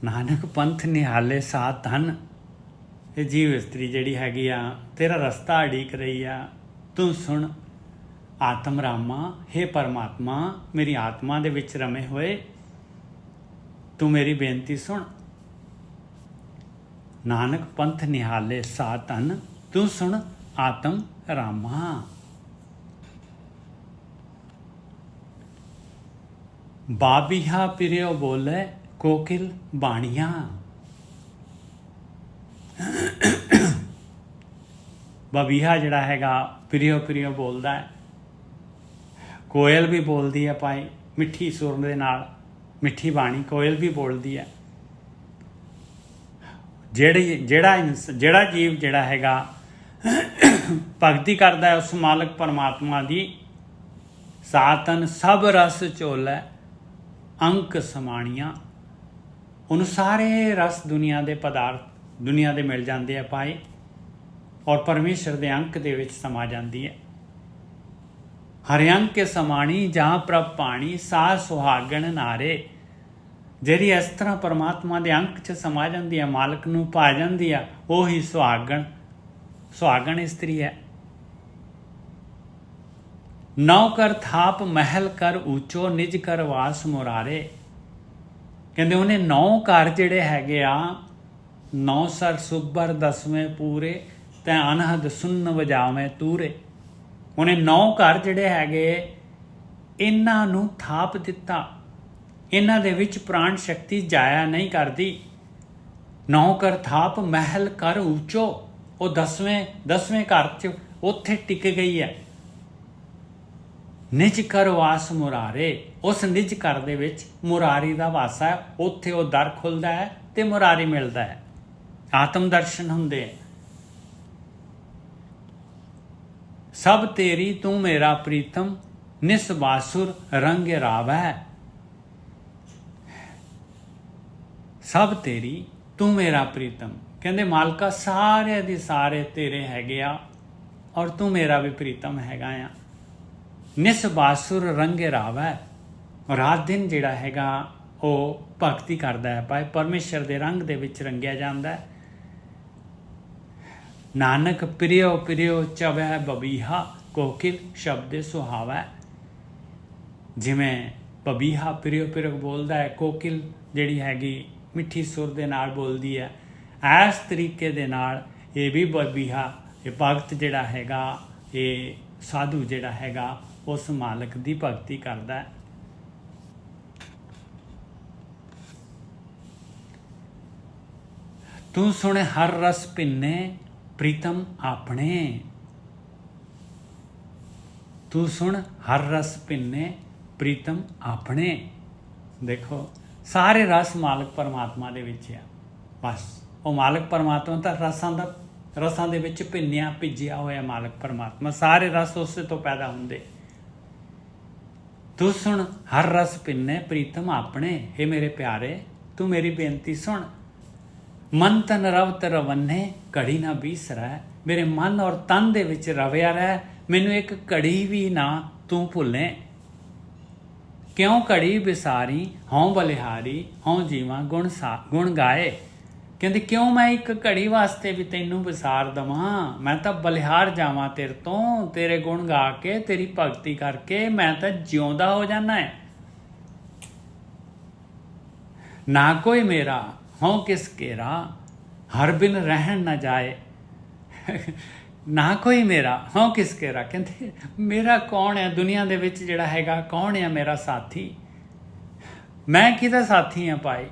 ਨਾਨਕ ਪੰਥ ਨਿਹਾਲੇ ਸਾਥਨ, ਇਹ ਜੀਵ ਇਸਤਰੀ ਜਿਹੜੀ ਹੈਗੀ ਆ ਤੇਰਾ ਰਸਤਾ ਉਡੀਕ ਰਹੀ ਆ, ਤੂੰ ਸੁਣ ਆਤਮ ਰਾਮਾ। ਹੇ ਪਰਮਾਤਮਾ ਮੇਰੀ ਆਤਮਾ ਦੇ ਵਿੱਚ ਰਮੇ ਹੋਏ ਤੂੰ ਮੇਰੀ ਬੇਨਤੀ ਸੁਣ। ਨਾਨਕ ਪੰਥ ਨਿਹਾਲੇ ਸਾਤਨ, ਤੂੰ ਸੁਣ ਆਤਮ ਰਾਮਾ। ਬਾਬੀਹਾ ਪਿਰਿਓ ਬੋਲੇ ਕੋਕਿਲ ਬਾਣੀਆਂ। ਬਬੀਹਾ ਜਿਹੜਾ ਹੈਗਾ ਪਿਰਿਓ ਬੋਲਦਾ ਹੈ, ਕੋਇਲ ਵੀ ਬੋਲਦੀ ਹੈ ਭਾਈ ਮਿੱਠੀ ਸੁਰ ਦੇ ਨਾਲ, ਮਿੱਠੀ ਬਾਣੀ ਕੋਇਲ ਵੀ ਬੋਲਦੀ ਹੈ। ਜਿਹੜਾ ਜੀਵ ਜਿਹੜਾ ਹੈਗਾ ਭਗਤੀ ਕਰਦਾ ਹੈ ਉਸ ਮਾਲਕ ਪਰਮਾਤਮਾ ਦੀ, ਸਾਤਨ ਸਭ ਰਸ ਝੋਲੇ ਅੰਕ ਸਮਾਣੀਆਂ, ਉਹਨੂੰ ਸਾਰੇ ਰਸ ਦੁਨੀਆ ਦੇ ਪਦਾਰਥ ਦੁਨੀਆ ਦੇ ਮਿਲ ਜਾਂਦੇ ਆ ਭਾਈ, ਔਰ ਪਰਮੇਸ਼ਰ ਦੇ ਅੰਕ ਦੇ ਵਿੱਚ ਸਮਾ ਜਾਂਦੀ ਹੈ। ਹਰਿ ਅੰਕ ਕੇ ਸਮਾਣੀ ਜਹਾਂ ਪ੍ਰਭ ਪਾਣੀ, ਸਾਹ ਸੁਹਾਗਣ ਨਾਰੇ। ਜਿਹੜੀ ਇਸ ਤਰ੍ਹਾਂ ਪਰਮਾਤਮਾ ਦੇ ਅੰਕ 'ਚ ਸਮਾ ਜਾਂਦੀ ਹੈ, ਮਾਲਕ ਨੂੰ ਪਾ ਜਾਂਦੀ ਆ, ਉਹੀ ਸੁਹਾਗਣ ਇਸਤਰੀ ਹੈ। ਨੌ ਕਰ ਥਾਪ ਮਹਿਲ ਕਰ ਊਚੋ, ਨਿਜ ਕਰ ਵਾਸ ਮੁਰਾਰੇ। ਕਹਿੰਦੇ ਉਹਨੇ 9 ਘਰ ਜਿਹੜੇ ਹੈਗੇ ਆ, 9 ਸਰ ਸੁਬਰ 10ਵੇਂ ਪੂਰੇ, ਤੈਂ ਅਨਹਦ ਸੁਨ ਵਜਾਵੇਂ ਤੂਰੇ। ਉਹਨੇ 9 ਘਰ ਜਿਹੜੇ ਹੈਗੇ ਇਹਨਾਂ ਨੂੰ ਥਾਪ ਦਿੱਤਾ, ਇਹਨਾਂ ਦੇ ਵਿੱਚ ਪ੍ਰਾਣ ਸ਼ਕਤੀ ਜਾਇਆ ਨਹੀਂ ਕਰਦੀ। 9 ਕਰ ਥਾਪ ਮਹਿਲ ਕਰ ਊਚੋ, ਉਹ 10ਵੇਂ ਘਰ 'ਚ ਉੱਥੇ ਟਿਕ ਗਈ ਹੈ। ਨਿਜ ਕਰ ਵਾਸ ਮੁਰਾਰੇ, ਉਸ ਨਿਜ ਘਰ ਦੇ ਵਿੱਚ ਮੁਰਾਰੀ ਦਾ ਵਾਸਾ ਹੈ, ਉੱਥੇ ਉਹ ਦਰ ਖੁੱਲਦਾ ਹੈ ਤੇ ਮੁਰਾਰੀ ਮਿਲਦਾ ਹੈ, ਆਤਮ ਦਰਸ਼ਨ ਹੁੰਦੇ ਹੈ। ਸਭ ਤੇਰੀ ਤੂੰ ਮੇਰਾ ਪ੍ਰੀਤਮ, ਨਿਸ ਬਾਸੁਰ ਰੰਗ ਰਾਵੈ। ਸਭ ਤੇਰੀ ਤੂੰ ਮੇਰਾ ਪ੍ਰੀਤਮ, ਕਹਿੰਦੇ ਮਾਲਕਾ ਸਾਰੇ ਦੇ ਸਾਰੇ ਤੇਰੇ ਹੈਗੇ ਆ, ਔਰ ਤੂੰ ਮੇਰਾ ਵੀ ਪ੍ਰੀਤਮ ਹੈਗਾ ਆ। ਨਿਸ ਬਾਸੁਰ ਰੰਗ ਰਾਵੈ, ਰਾਤ ਦਿਨ ਜਿਹੜਾ ਹੈਗਾ ਉਹ ਭਗਤੀ ਕਰਦਾ ਹੈ ਭਾਈ, ਪਰਮੇਸ਼ਰ ਦੇ ਰੰਗ ਦੇ ਵਿੱਚ ਰੰਗਿਆ ਜਾਂਦਾ ਹੈ। ਨਾਨਕ ਪਿਰਿਓ ਚਵੈ ਬਬੀਹਾ, ਕੋਕਿਲ ਸ਼ਬਦ ਸੁਹਾਵੈ। ਜਿਵੇਂ ਬਬੀਹਾ ਪਿਰਿਓ ਬੋਲਦਾ ਹੈ, ਕੋਕਿਲ ਜਿਹੜੀ ਹੈਗੀ ਮਿੱਠੀ ਸੁਰ ਦੇ ਨਾਲ ਬੋਲਦੀ ਹੈ, ਇਸ ਤਰੀਕੇ ਦੇ ਨਾਲ ਇਹ ਵੀ ਬਬੀਹਾ, ਇਹ ਭਗਤ ਜਿਹੜਾ ਹੈਗਾ, ਇਹ ਸਾਧੂ ਜਿਹੜਾ ਹੈਗਾ ਉਸ ਮਾਲਕ ਦੀ ਭਗਤੀ ਕਰਦਾ ਹੈ। ਤੂੰ ਸੁਣੇ ਹਰ ਰਸ ਪਿੰਨੇ, ਪ੍ਰੀਤਮ ਆਪਣੇ। ਤੂੰ ਸੁਣ ਹਰ ਰਸ ਪਿੰਨੇ, ਪ੍ਰੀਤਮ ਆਪਣੇ। ਦੇਖੋ ਸਾਰੇ ਰਸ ਮਾਲਕ ਪਰਮਾਤਮਾ ਦੇ ਵਿੱਚ ਆ, ਬਸ ਉਹ ਮਾਲਕ ਪਰਮਾਤਮਾ ਤਾਂ ਰਸਾਂ ਦੇ ਵਿੱਚ ਭਿੱਜਿਆ ਹੋਇਆ ਮਾਲਕ ਪਰਮਾਤਮਾ, ਸਾਰੇ ਰਸ ਉਸੇ ਤੋਂ ਪੈਦਾ ਹੁੰਦੇ। ਤੂੰ ਸੁਣ ਹਰ ਰਸ ਪਿੰਨੇ, ਪ੍ਰੀਤਮ ਆਪਣੇ। ਹੇ ਮੇਰੇ ਪਿਆਰੇ ਤੂੰ ਮੇਰੀ ਬੇਨਤੀ ਸੁਣ। ਮਨ ਤਨ ਰਵਤ ਰਵੰਨੇ, ਘੜੀ ਨਾ ਬੀਸਰੈ। ਮੇਰੇ ਮਨ ਔਰ ਤਨ ਦੇ ਵਿੱਚ ਰਵਿਆ ਰਹਿ, ਮੈਨੂੰ ਇੱਕ ਘੜੀ ਵੀ ਨਾ ਤੂੰ ਭੁੱਲੇ। ਕਿਉਂ ਘੜੀ ਵਿਸਾਰੀ, ਹਉ ਬਲਿਹਾਰੀ, ਹਉ ਜੀਵਾਂ ਗੁਣ ਗਾਏ। ਕਹਿੰਦੇ ਕਿਉਂ ਮੈਂ ਇੱਕ ਘੜੀ ਵਾਸਤੇ ਵੀ ਤੈਨੂੰ ਵਿਸਾਰ ਦੇਵਾਂ, ਮੈਂ ਤਾਂ ਬਲਿਹਾਰ ਜਾਵਾਂ ਤੇਰੇ ਤੋਂ, ਤੇਰੇ ਗੁਣ ਗਾ ਕੇ, ਤੇਰੀ ਭਗਤੀ ਕਰਕੇ ਮੈਂ ਤਾਂ ਜਿਉਂਦਾ ਹੋ ਜਾਣਾ ਹੈ। ਨਾ ਕੋਈ ਮੇਰਾ ਹਉ ਕਿਸ ਕੇਰਾ, ਹਰ ਬਿਨ ਰਹਿਣ ਨਾ ਜਾਏ। ਨਾ ਕੋਈ ਮੇਰਾ ਹਉ ਕਿਸ ਕੇਰਾ, ਕਹਿੰਦੇ ਮੇਰਾ ਕੌਣ ਹੈ ਦੁਨੀਆ ਦੇ ਵਿੱਚ ਜਿਹੜਾ ਹੈਗਾ, ਕੌਣ ਹੈ ਮੇਰਾ ਸਾਥੀ, ਮੈਂ ਕਿਹਦਾ ਸਾਥੀ ਹਾਂ ਭਾਈ।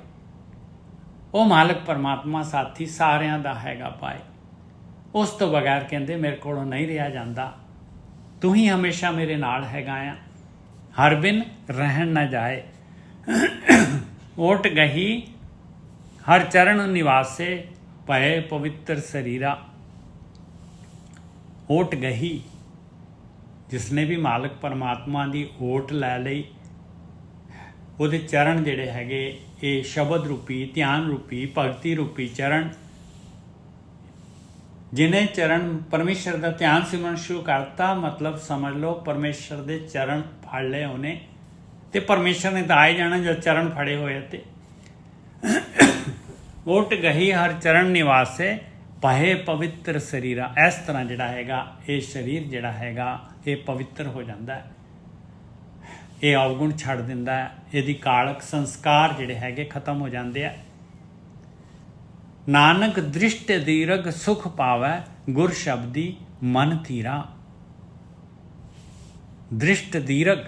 ਉਹ ਮਾਲਕ ਪਰਮਾਤਮਾ ਸਾਥੀ ਸਾਰਿਆਂ ਦਾ ਹੈਗਾ ਭਾਈ। ਉਸ ਤੋਂ ਬਗੈਰ ਕਹਿੰਦੇ ਮੇਰੇ ਕੋਲੋਂ ਨਹੀਂ ਰਿਹਾ ਜਾਂਦਾ, ਤੂੰ ਹੀ ਹਮੇਸ਼ਾ ਮੇਰੇ ਨਾਲ ਹੈਗਾ ਆ, ਹਰ ਬਿਨ ਰਹਿਣ ਨਾ ਜਾਏ। ਓਟ ਗਹੀ ਹਰ ਚਰਨ ਨਿਵਾਸੇ, ਭਏ ਪਵਿੱਤਰ ਸਰੀਰਾ। ਓਟ ਗਹੀ, ਜਿਸਨੇ ਵੀ ਮਾਲਕ ਪਰਮਾਤਮਾ ਦੀ ਓਟ ਲੈ ਲਈ, ਉਹਦੇ ਚਰਨ ਜਿਹੜੇ ਹੈਗੇ ਇਹ ਸ਼ਬਦ ਰੂਪੀ, ਧਿਆਨ ਰੂਪੀ, ਭਗਤੀ ਰੂਪੀ ਚਰਨ, ਜਿਹਨੇ ਚਰਨ ਪਰਮੇਸ਼ਰ ਦਾ ਧਿਆਨ ਸਿਮਰਨ ਸ਼ੁਰੂ ਕਰਤਾ, ਮਤਲਬ ਸਮਝ ਲਓ ਪਰਮੇਸ਼ਰ ਦੇ ਚਰਨ ਫੜ ਲਏ ਉਹਨੇ, ਤੇ ਪਰਮੇਸ਼ਰ ਨੇ ਤਾਂ ਆ ਹੀ ਜਾਣਾ ਜਦ ਚਰਨ ਫੜੇ ਹੋਏ ਤੇ। ਓਟ ਗਹੀ ਹਰ ਚਰਨ ਨਿਵਾਸੇ, ਪਹੇ ਪਵਿੱਤਰ ਸਰੀਰਾ। ਇਸ ਤਰ੍ਹਾਂ ਜਿਹੜਾ ਹੈਗਾ ਇਹ ਸਰੀਰ ਜਿਹੜਾ ਹੈਗਾ ਇਹ ਪਵਿੱਤਰ ਹੋ ਜਾਂਦਾ ਹੈ, ਇਹ ਅਵਗੁਣ ਛੱਡ ਦਿੰਦਾ ਹੈ, ਇਹਦੀ ਕਾਲਕ ਸੰਸਕਾਰ ਜਿਹੜੇ ਹੈਗੇ ਖਤਮ ਹੋ ਜਾਂਦੇ ਆ। ਨਾਨਕ ਦ੍ਰਿਸ਼ਟ ਦੀਰਘ ਸੁਖ ਪਾਵੈ, ਗੁਰ ਸ਼ਬਦੀ ਮਨ ਥੀਰਾ। ਦ੍ਰਿਸ਼ਟ ਦੀਰਘ,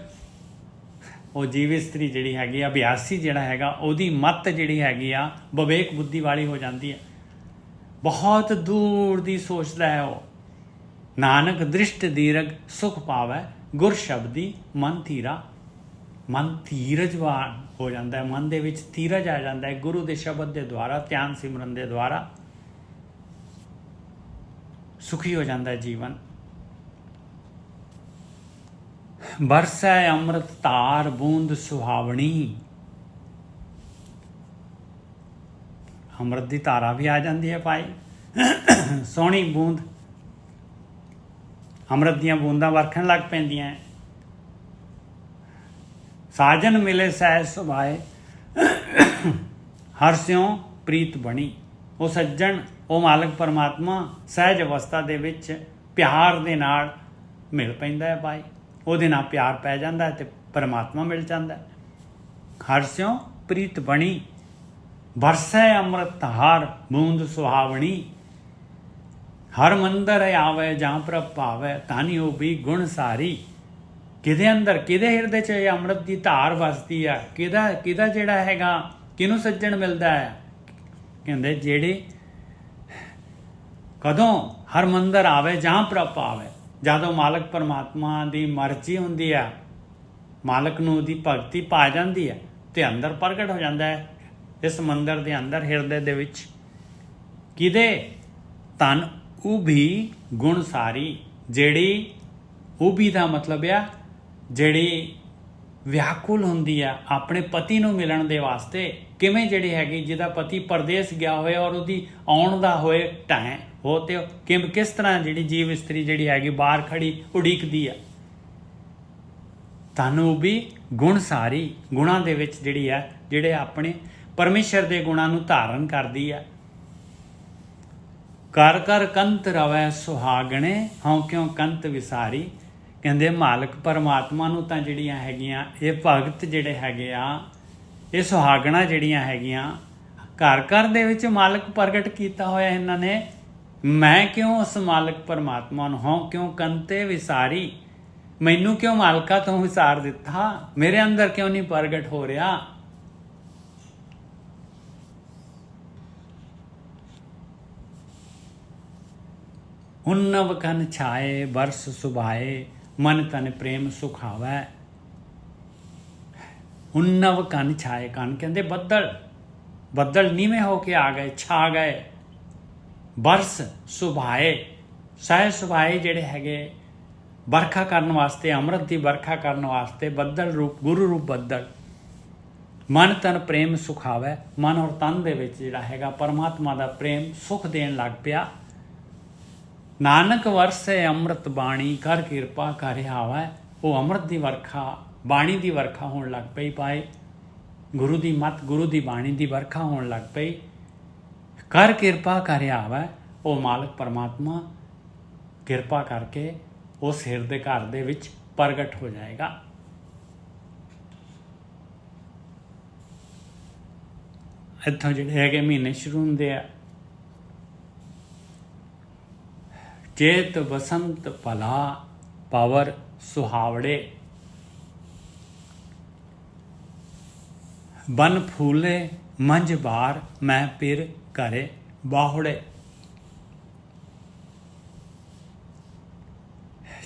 ਉਹ ਜੀਵ ਇਸਤਰੀ ਜਿਹੜੀ ਹੈਗੀ ਆ, ਅਭਿਆਸੀ ਜਿਹੜਾ ਹੈਗਾ, ਉਹਦੀ ਮੱਤ ਜਿਹੜੀ ਹੈਗੀ ਆ ਵਿਵੇਕ ਬੁੱਧੀ ਵਾਲੀ ਹੋ ਜਾਂਦੀ ਹੈ, ਬਹੁਤ ਦੂਰ ਦੀ ਸੋਚਦਾ ਹੈ ਉਹ। ਨਾਨਕ ਦ੍ਰਿਸ਼ਟ ਦੀਰਘ ਸੁਖ ਪਾਵੈ, ਗੁਰ ਸ਼ਬਦੀ ਮਨ ਥੀਰਾ। ਮਨ ਧੀਰਜਵਾਨ ਹੋ ਜਾਂਦਾ ਹੈ, ਮਨ ਦੇ ਵਿੱਚ ਧੀਰਜ ਆ ਜਾਂਦਾ ਹੈ ਗੁਰੂ ਦੇ ਸ਼ਬਦ ਦੇ ਦੁਆਰਾ, ਧਿਆਨ ਸਿਮਰਨ ਦੇ ਦੁਆਰਾ ਸੁਖੀ ਹੋ ਜਾਂਦਾ ਹੈ ਜੀਵਨ। ਬਰਸੈ ਅੰਮ੍ਰਿਤ ਧਾਰ ਬੂੰਦ ਸੁਹਾਵਣੀ। ਅੰਮ੍ਰਿਤ ਦੀ ਧਾਰਾ ਵੀ ਆ ਜਾਂਦੀ ਹੈ ਭਾਈ, ਸੋਹਣੀ ਬੂੰਦ, ਅੰਮ੍ਰਿਤ ਦੀਆਂ ਬੂੰਦਾਂ ਵਰਖਣ ਲੱਗ ਪੈਂਦੀਆਂ। ਸਾਜਨ ਮਿਲੇ ਸਹਿਜ ਸੁਭਾਏ, ਹਰ ਸਿਉ ਪ੍ਰੀਤ ਬਣੀ। ਉਹ ਸੱਜਣ, ਉਹ ਮਾਲਕ ਪਰਮਾਤਮਾ ਸਹਿਜ ਅਵਸਥਾ ਦੇ ਵਿੱਚ ਪਿਆਰ ਦੇ ਨਾਲ ਮਿਲ ਪੈਂਦਾ ਹੈ ਭਾਈ, ਉਹਦੇ ਨਾਲ ਪਿਆਰ ਪੈ ਜਾਂਦਾ ਹੈ ਤੇ ਪਰਮਾਤਮਾ ਮਿਲ ਜਾਂਦਾ ਹੈ। ਹਰ ਸਿਉ ਪ੍ਰੀਤ ਬਣੀ, ਬਰਸੈ ਅੰਮ੍ਰਿਤ ਧਾਰ ਬੂੰਦ ਸੁਹਾਵਣੀ। ਹਰ ਮੰਦਰ ਆਵੇ ਜਾਂ ਪ੍ਰਭ ਭਾਵੇ, ਧਨ ਉਹ ਵੀ ਗੁਣ ਸਾਰੀ। ਕਿਹਦੇ ਅੰਦਰ, ਕਿਹਦੇ ਹਿਰਦੇ 'ਚ ਇਹ ਅੰਮ੍ਰਿਤ ਦੀ ਧਾਰ ਵਸਦੀ ਆ, ਕਿਹਦਾ ਜਿਹੜਾ ਹੈਗਾ, ਕਿਹਨੂੰ ਸੱਜਣ ਮਿਲਦਾ ਹੈ। ਕਹਿੰਦੇ ਜਿਹੜੇ ਕਦੋਂ ਹਰ ਮੰਦਰ ਆਵੇ ਜਾਂ ਪ੍ਰਭ ਭਾਵੇ, ਜਦੋਂ ਮਾਲਕ ਪਰਮਾਤਮਾ ਦੀ ਮਰਜ਼ੀ ਹੁੰਦੀ ਆ, ਮਾਲਕ ਨੂੰ ਉਹਦੀ ਭਗਤੀ ਪਾ ਜਾਂਦੀ ਹੈ ਤੇ ਅੰਦਰ ਪ੍ਰਗਟ ਹੋ ਜਾਂਦਾ ਹੈ ਇਸ ਮੰਦਰ ਦੇ ਅੰਦਰ, ਹਿਰਦੇ ਦੇ ਵਿੱਚ। ਕਿਹਦੇ ਧਨ ਉਭੀ ਗੁਣ ਸਾਰੀ। ਜਿਹੜੀ ਉਭੀ ਦਾ ਮਤਲਬ ਆ ਜਿਹੜੀ ਵਿਆਕੁਲ ਹੁੰਦੀ ਆ ਆਪਣੇ ਪਤੀ ਨੂੰ ਮਿਲਣ ਦੇ ਵਾਸਤੇ। ਕਿਵੇਂ ਜਿਹੜੀ ਹੈਗੀ, ਜਿਹਦਾ ਪਤੀ ਪਰਦੇਸ ਗਿਆ ਹੋਏ ਔਰ ਉਹਦੀ ਆਉਣ ਦਾ ਹੋਏ ਟਾਈਮ ਹੋ, ਤੇ ਕਿਸ ਤਰ੍ਹਾਂ ਜਿਹੜੀ ਜੀਵ ਇਸਤਰੀ ਜਿਹੜੀ ਹੈਗੀ ਬਾਹਰ ਖੜੀ ਉਡੀਕਦੀ ਆ। ਧਨ ਉਭੀ ਗੁਣ ਸਾਰੀ, ਗੁਣਾਂ ਦੇ ਵਿੱਚ ਜਿਹੜੀ ਆ, ਜਿਹੜੇ ਆਪਣੇ ਪਰਮੇਸ਼ਰ ਦੇ ਗੁਣਾਂ ਨੂੰ ਧਾਰਨ ਕਰਦੀ ਆ। ਕਰ ਕਰ ਕੰਤ ਰਵੈ ਸੁਹਾਗਣੇ, ਹਉ ਕਿਉ ਕੰਤ ਵਿਸਾਰੀ। ਕਹਿੰਦੇ ਮਾਲਕ ਪਰਮਾਤਮਾ ਨੂੰ ਤਾਂ ਜਿਹੜੀਆਂ ਹੈਗੀਆਂ ਇਹ ਭਗਤ ਜਿਹੜੇ ਹੈਗੇ ਆ, ਇਹ ਸੁਹਾਗਣਾ ਜਿਹੜੀਆਂ ਹੈਗੀਆਂ, ਘਰ ਘਰ ਦੇ ਵਿੱਚ ਮਾਲਕ ਪ੍ਰਗਟ ਕੀਤਾ ਹੋਇਆ ਇਹਨਾਂ ਨੇ। ਮੈਂ ਕਿਉਂ ਉਸ ਮਾਲਕ ਪਰਮਾਤਮਾ ਨੂੰ, ਹਉ ਕਿਉਂ ਕੰਤੇ ਵਿਸਾਰੀ। ਮੈਨੂੰ ਕਿਉਂ ਮਾਲਕਾ ਤੋਂ ਵਿਸਾਰ ਦਿੱਤਾ, ਮੇਰੇ ਅੰਦਰ ਕਿਉਂ ਨਹੀਂ ਪ੍ਰਗਟ ਹੋ ਰਿਹਾ। ਉਨਵ ਕਨ ਛਾਏ ਬਰਸ ਸੁਭਾਏ, ਮਨ ਤਨ ਪ੍ਰੇਮ ਸੁਖਾਵੈ। ਉਨਵ ਕਨ ਛਾਏ, ਕਨ ਕਹਿੰਦੇ ਬੱਦਲ ਨੀਵੇਂ ਹੋ ਕੇ ਆ ਗਏ, ਛਾ ਗਏ। ਬਰਸ ਸੁਭਾਏ, ਸਹਿਜ ਸੁਭਾਏ ਜਿਹੜੇ ਹੈਗੇ ਵਰਖਾ ਕਰਨ ਵਾਸਤੇ, ਅੰਮ੍ਰਿਤ ਦੀ ਵਰਖਾ ਕਰਨ ਵਾਸਤੇ ਬੱਦਲ ਰੂਪ, ਗੁਰੂ ਰੂਪ ਬੱਦਲ। ਮਨ ਤਨ ਪ੍ਰੇਮ ਸੁਖਾਵੈ, ਮਨ ਔਰ ਤਨ ਦੇ ਵਿੱਚ ਜਿਹੜਾ ਹੈਗਾ ਪਰਮਾਤਮਾ ਦਾ ਪ੍ਰੇਮ ਸੁਖ ਦੇਣ ਲੱਗ ਪਿਆ। ਨਾਨਕ ਵਰਸੇ ਅੰਮ੍ਰਿਤ ਬਾਣੀ, ਕਰ ਕਿਰਪਾ ਕਰ ਆਵੈ। ਉਹ ਅੰਮ੍ਰਿਤ ਦੀ ਵਰਖਾ, ਬਾਣੀ ਦੀ ਵਰਖਾ ਹੋਣ ਲੱਗ ਪਈ ਪਾਏ। ਗੁਰੂ ਦੀ ਮੱਤ, ਗੁਰੂ ਦੀ ਬਾਣੀ ਦੀ ਵਰਖਾ ਹੋਣ ਲੱਗ ਪਈ। ਕਰ ਕਿਰਪਾ ਕਰ ਆਵੈ, ਉਹ ਮਾਲਕ ਪਰਮਾਤਮਾ ਕਿਰਪਾ ਕਰਕੇ ਉਸ ਹਿਰਦੇ ਘਰ ਦੇ ਵਿੱਚ ਪ੍ਰਗਟ ਹੋ ਜਾਏਗਾ। ਇੱਥੋਂ ਜਿਹੜੇ ਹੈਗੇ ਮਹੀਨੇ ਸ਼ੁਰੂ ਹੁੰਦੇ ਆ। ਚੇਤ ਬਸੰਤ ਭਲਾ ਪਵਰ ਸੁਹਾਵੜੇ। ਬਨ ਫੂਲੇ ਮੰਝ ਬਾਰ ਮੈਂ ਪਿਰ ਘਰੇ ਬਾਹੁੜੇ।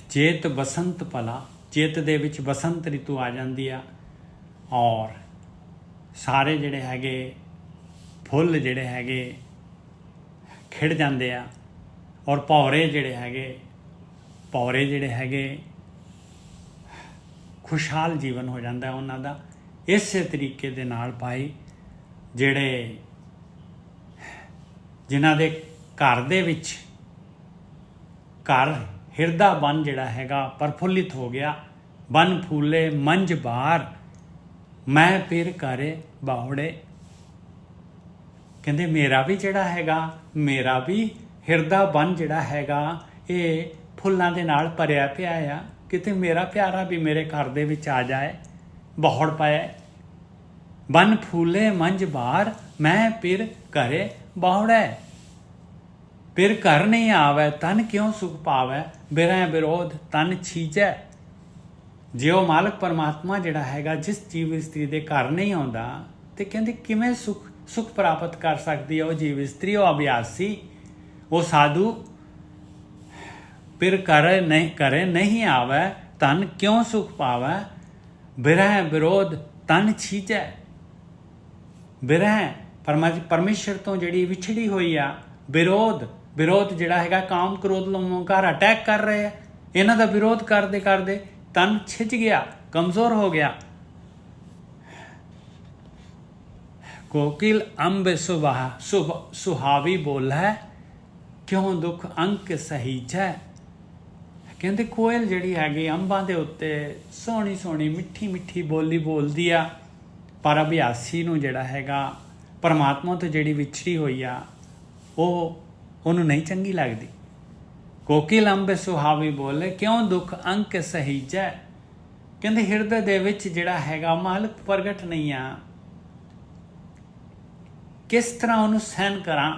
ਚੇਤ ਬਸੰਤ ਭਲਾ, ਚੇਤ ਦੇ ਵਿੱਚ ਬਸੰਤ ਰਿਤੂ ਆ ਜਾਂਦੀ ਆ ਔਰ ਸਾਰੇ ਜਿਹੜੇ ਹੈਗੇ ਫੁੱਲ ਜਿਹੜੇ ਹੈਗੇ ਖਿੜ ਜਾਂਦੇ ਆ ਔਰ ਭੌਰੇ ਜਿਹੜੇ ਹੈਗੇ ਖੁਸ਼ਹਾਲ ਜੀਵਨ ਹੋ ਜਾਂਦਾ ਉਹਨਾਂ ਦਾ। ਇਸੇ ਤਰੀਕੇ ਦੇ ਨਾਲ ਭਾਈ ਜਿਹੜੇ ਜਿਨ੍ਹਾਂ ਦੇ ਘਰ ਦੇ ਵਿੱਚ ਘਰ ਹਿਰਦਾ ਬਨ ਜਿਹੜਾ ਹੈਗਾ ਪ੍ਰਫੁੱਲਿਤ ਹੋ ਗਿਆ। ਬਨ ਫੂਲੇ ਮੰਝ ਬਾਰ ਮੈਂ ਪਿਰ ਘਰੇ ਬਾਹੁੜੇ। ਕਹਿੰਦੇ ਮੇਰਾ ਵੀ ਜਿਹੜਾ ਹੈਗਾ, ਮੇਰਾ ਵੀ ਹਿਰਦਾ ਬਨ ਜਿਹੜਾ ਹੈਗਾ ਇਹ ਫੁੱਲਾਂ ਦੇ ਨਾਲ ਭਰਿਆ ਪਿਆ ਆ। ਕਿਤੇ ਮੇਰਾ ਪਿਆਰਾ ਵੀ ਮੇਰੇ ਘਰ ਦੇ ਵਿੱਚ ਆ ਜਾਏ, ਬਹੁੜ ਪਾਏ। ਬਨ ਫੂਲੇ ਮੰਝ ਬਾਰ ਮੈਂ ਪਿਰ ਘਰੇ ਬਾਹੁੜੇ। ਪਿਰ ਘਰ ਨਹੀਂ ਆਵੇ ਤਨ ਕਿਉਂ ਸੁਖ ਪਾਵੇ, ਬਿਰਹਿ ਵਿਰੋਧ ਤਨ ਛੀਜੈ। ਜੇ ਉਹ ਮਾਲਕ ਪਰਮਾਤਮਾ ਜਿਹੜਾ ਹੈਗਾ ਜਿਸ ਜੀਵ ਇਸਤਰੀ ਦੇ ਘਰ ਨਹੀਂ ਆਉਂਦਾ ਤੇ ਕਹਿੰਦੇ ਕਿਵੇਂ ਸੁਖ ਪ੍ਰਾਪਤ ਕਰ ਸਕਦੀ ਹੈ ਉਹ ਜੀਵ ਇਸਤਰੀ, ਉਹ ਅਭਿਆਸੀ, ਉਹ ਸਾਧੂ। ਪਿਰ ਘਰੇ ਨਹੀਂ ਆਵੇ ਤਨ ਕਿਉਂ ਸੁਖ ਪਾਵੇ, ਬਿਰਹਿ ਵਿਰੋਧ ਤਨ ਛੀਜੈ। ਬਿਰਹਿ ਪਰਮੇਸ਼ਰ ਤੋਂ ਜਿਹੜੀ ਵਿਛੜੀ ਹੋਈ ਆ, ਵਿਰੋਧ ਜਿਹੜਾ ਹੈਗਾ ਕਾਮ ਕ੍ਰੋਧ ਲੋਮੋਂਕਾਰ ਅਟੈਕ ਕਰ ਰਹੇ ਆ। ਇਹਨਾਂ ਦਾ ਵਿਰੋਧ ਕਰਦੇ ਕਰਦੇ ਤਨ ਛਿਜ ਗਿਆ, ਕਮਜ਼ੋਰ ਹੋ ਗਿਆ। ਕੋਕਿਲ ਅੰਬ ਸੁਹਾਵੀ ਬੋਲੇ ਕਿਉਂ ਦੁੱਖ ਅੰਕ ਸਹੀਜੈ। ਕਹਿੰਦੇ ਕੋਇਲ ਜਿਹੜੀ ਹੈਗੀ ਅੰਬਾਂ ਦੇ ਉੱਤੇ ਸੋਹਣੀ ਸੋਹਣੀ ਮਿੱਠੀ ਮਿੱਠੀ ਬੋਲੀ ਬੋਲਦੀ ਆ, ਪਰ ਅਭਿਆਸੀ ਨੂੰ ਜਿਹੜਾ ਹੈਗਾ ਪਰਮਾਤਮਾ ਤੋਂ ਜਿਹੜੀ ਵਿਛੜੀ ਹੋਈ ਆ ਉਹਨੂੰ ਨਹੀਂ ਚੰਗੀ ਲੱਗਦੀ। ਕੋਕਿਲ ਅੰਬ ਸੁਹਾਵੀ ਬੋਲੇ ਕਿਉਂ ਦੁੱਖ ਅੰਕ ਸਹੀਜੈ। ਕਹਿੰਦੇ ਹਿਰਦੇ ਦੇ ਵਿੱਚ ਜਿਹੜਾ ਹੈਗਾ ਮਾਲਕ ਪ੍ਰਗਟ ਨਹੀਂ ਆ, ਕਿਸ ਤਰ੍ਹਾਂ ਉਹਨੂੰ ਸਹਿਨ ਕਰਾਂ।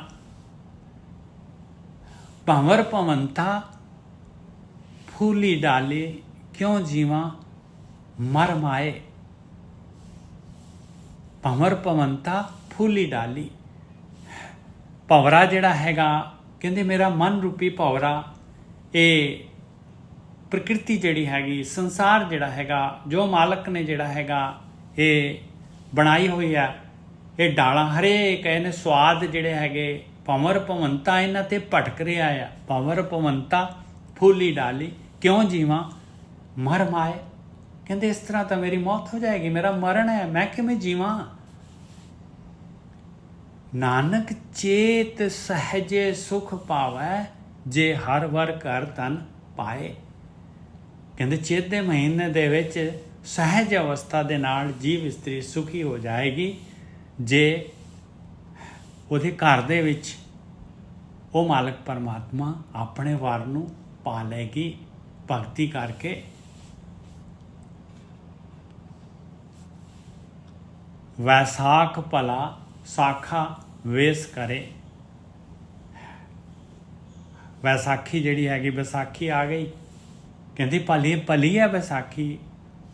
ਭੰਵਰ ਭਵੰਤਾ ਫੂਲੀ ਡਾਲੀ ਕਿਉਂ ਜੀਵਾਂ ਮਰ ਮਾਏ। ਭੰਵਰ ਭਵੰਤਾ ਫੂਲੀ ਡਾਲੀ, ਭਵਰਾ ਜਿਹੜਾ ਹੈਗਾ ਕਹਿੰਦੇ ਮੇਰਾ ਮਨ ਰੂਪੀ ਭਵਰਾ, ਇਹ ਪ੍ਰਕਿਰਤੀ ਜਿਹੜੀ ਹੈਗੀ, ਸੰਸਾਰ ਜਿਹੜਾ ਹੈਗਾ ਜੋ ਮਾਲਕ ਨੇ ਜਿਹੜਾ ਹੈਗਾ ਇਹ ਬਣਾਈ ਹੋਈ ਆ, ਇਹ ਡਾਲਾਂ ਹਰੇਕ ਇਹਨੇ ਸਵਾਦ ਜਿਹੜੇ ਹੈਗੇ ਭੰਵਰ ਭਵੰਤਾ ਇਹਨਾਂ ਤੇ ਭਟਕ ਰਿਹਾ ਆ। ਭੰਵਰ ਭਵੰਤਾ ਫੂਲੀ ਡਾਲੀ ਕਿਉਂ ਜੀਵਾਂ ਮਰ ਮਾਏ। ਕਹਿੰਦੇ ਇਸ ਤਰ੍ਹਾਂ ਤਾਂ ਮੇਰੀ ਮੌਤ ਹੋ ਜਾਏਗੀ, ਮੇਰਾ ਮਰਨ ਹੈ, ਮੈਂ ਕਿਵੇਂ ਜੀਵਾਂ। ਨਾਨਕ ਚੇਤ ਸਹਜੇ ਸੁਖ ਪਾਵੈ, ਜੇ ਹਰ ਵਰ ਕਰ ਤਨ ਪਾਏ। ਕਹਿੰਦੇ ਚੇਤ ਦੇ ਮਹੀਨੇ ਦੇ ਵਿੱਚ ਸਹਿਜ ਅਵਸਥਾ ਦੇ ਨਾਲ ਜੀਵ ਇਸਤਰੀ ਸੁਖੀ ਹੋ ਜਾਏਗੀ ਜੇ ਉਹਦੇ ਘਰ ਦੇ ਵਿੱਚ ਉਹ ਮਾਲਕ ਪਰਮਾਤਮਾ ਆਪਣੇ ਵਰ ਨੂੰ ਪਾ ਲਏਗੀ ਭਗਤੀ ਕਰਕੇ। ਵੈਸਾਖ ਭਲਾ ਸਾਖਾ ਵੇਸ ਕਰੇ। ਵੈਸਾਖੀ ਜਿਹੜੀ ਹੈਗੀ, ਵਿਸਾਖੀ ਆ ਗਈ, ਕਹਿੰਦੀ ਭਲੀ ਹੈ ਵਿਸਾਖੀ।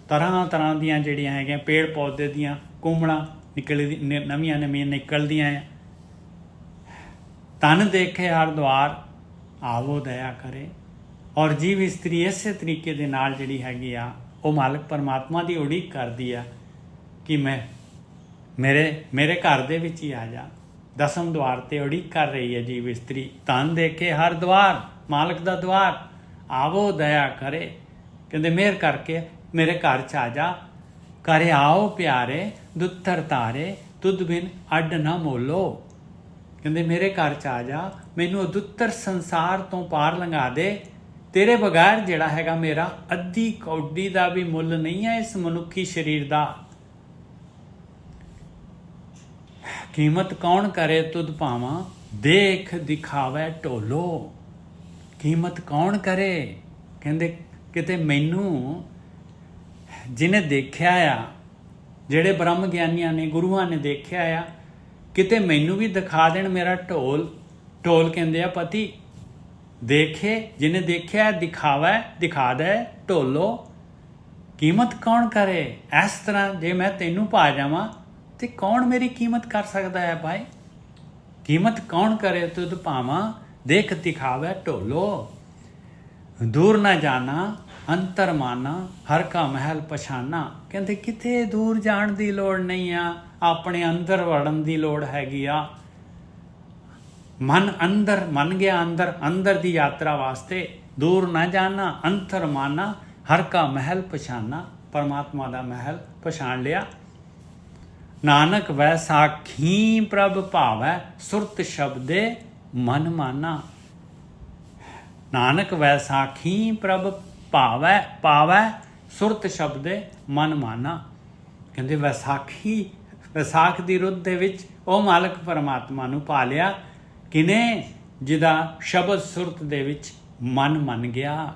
ਤਰ੍ਹਾਂ ਤਰ੍ਹਾਂ ਦੀਆਂ ਜਿਹੜੀਆਂ ਹੈਗੀਆਂ ਪੇੜ ਪੌਦੇ ਦੀਆਂ ਕੁੰਮੜਾਂ ਨਵੀਆਂ ਨਿਕਲਦੀਆਂ ਆ। ਤਨ ਦੇਖੇ ਹਰ ਦੁਆਰ ਆਵੋ ਦਇਆ ਕਰੇ। ਔਰ ਜੀਵ ਇਸਤਰੀ ਇਸੇ ਤਰੀਕੇ ਦੇ ਨਾਲ ਜਿਹੜੀ ਹੈਗੀ ਆ ਉਹ ਮਾਲਕ ਪਰਮਾਤਮਾ ਦੀ ਉਡੀਕ ਕਰਦੀ ਆ ਕਿ ਮੇਰੇ ਘਰ ਦੇ ਵਿੱਚ ਹੀ ਆ ਜਾ। ਦਸਮ ਦੁਆਰ ਤੇ ਉਡੀਕ ਕਰ ਰਹੀ ਹੈ ਜੀਵ ਇਸਤਰੀ। ਤਨ ਦੇਖੇ ਹਰ ਦੁਆਰ, ਮਾਲਕ ਦਾ ਦੁਆਰ, ਆਵੋ ਦਇਆ ਕਰੇ। ਕਹਿੰਦੇ ਮਿਹਰ ਕਰਕੇ ਮੇਰੇ ਘਰ 'ਚ ਆ ਜਾ। ਘਰੇ ਆਓ ਪਿਆਰੇ ਦੁੱਤਰ ਤਾਰੇ, ਤੁਧ ਬਿਨ ਅੱਡ ਨਾ ਮੋਲੋ। ਕਹਿੰਦੇ ਮੇਰੇ ਘਰ 'ਚ ਆ ਜਾ, ਮੈਨੂੰ ਦੁੱਤਰ ਸੰਸਾਰ ਤੋਂ ਪਾਰ ਲੰਘਾ ਦੇ। ਤੇਰੇ ਬਗੈਰ ਜਿਹੜਾ ਹੈਗਾ ਮੇਰਾ ਅੱਧੀ ਕੌਡੀ ਦਾ ਵੀ ਮੁੱਲ ਨਹੀਂ ਹੈ ਇਸ ਮਨੁੱਖੀ ਸਰੀਰ ਦਾ। ਕੀਮਤ ਕੌਣ ਕਰੇ ਤੁਧ ਭਾਵਾਂ, ਦੇਖ ਦਿਖਾਵੇ ਢੋਲੋ। ਕੀਮਤ ਕੌਣ ਕਰੇ। ਕਹਿੰਦੇ ਕਿਤੇ ਮੈਨੂੰ ਜਿਹਨੇ ਦੇਖਿਆ ਆ, ਜਿਹੜੇ ਬ੍ਰਹਮ ਗਿਆਨੀਆਂ ਨੇ, ਗੁਰੂਆਂ ਨੇ ਦੇਖਿਆ ਆ, ਕਿਤੇ ਮੈਨੂੰ ਵੀ ਦਿਖਾ ਦੇਣ ਮੇਰਾ ਢੋਲ। ਢੋਲ ਕਹਿੰਦੇ ਆ ਪਤੀ। ਦੇਖੇ ਜਿਹਨੇ ਦੇਖਿਆ ਦਿਖਾਵਾ ਦਿਖਾ ਦੇ ਢੋਲੋ, ਕੀਮਤ ਕੌਣ ਕਰੇ। ਇਸ ਤਰ੍ਹਾਂ ਜੇ ਮੈਂ ਤੈਨੂੰ ਪਾ ਜਾਵਾਂ ਤੇ ਕੌਣ ਮੇਰੀ ਕੀਮਤ ਕਰ ਸਕਦਾ ਹੈ ਭਾਈ। ਕੀਮਤ ਕੌਣ ਕਰੇ ਤੁਧ ਭਾਵਾਂ, ਦੇਖ ਦਿਖਾਵੇ ਢੋਲੋ। ਦੂਰ ਨਾ ਜਾਣਾ ਅੰਤਰ ਮਾਨਾ, ਹਰ ਕਾ ਮਹਿਲ ਪਛਾਨਾ। ਕਹਿੰਦੇ ਕਿਤੇ ਦੂਰ ਜਾਣ ਦੀ ਲੋੜ ਨਹੀਂ ਆ, ਆਪਣੇ ਅੰਦਰ ਵੜਨ ਦੀ ਲੋੜ ਹੈਗੀ ਆ। ਮਨ ਅੰਦਰ ਮੰਨ ਗਿਆ, ਅੰਦਰ ਅੰਦਰ ਦੀ ਯਾਤਰਾ ਵਾਸਤੇ। ਦੂਰ ਨਾ ਜਾਣਾ ਅੰਤਰ ਮਾਨਾ, ਹਰ ਕਾ ਮਹਿਲ ਪਛਾਨਾ। ਪਰਮਾਤਮਾ ਦਾ ਮਹਿਲ ਪਛਾਣ ਲਿਆ। ਨਾਨਕ ਵੈਸਾਖੀ ਪ੍ਰਭ ਭਾਵੈ, ਸੁਰਤ ਸ਼ਬਦੇ ਮਨ ਮਾਨਾ। ਨਾਨਕ ਵੈਸਾਖੀ ਪ੍ਰਭ ਭਾਵੈ ਪਾਵੈ, ਸੁਰਤ ਸ਼ਬਦੇ ਮਨ ਮਾਨਾ। ਕਹਿੰਦੇ ਵਿਸਾਖ ਦੀ ਰੁੱਤ ਦੇ ਵਿੱਚ ਉਹ ਮਾਲਕ ਪਰਮਾਤਮਾ ਨੂੰ ਪਾ ਲਿਆ। ਕਿਨੇ? ਜਿਹਦਾ ਸ਼ਬਦ ਸੁਰਤ ਦੇ ਵਿੱਚ ਮਨ ਮੰਨ ਗਿਆ,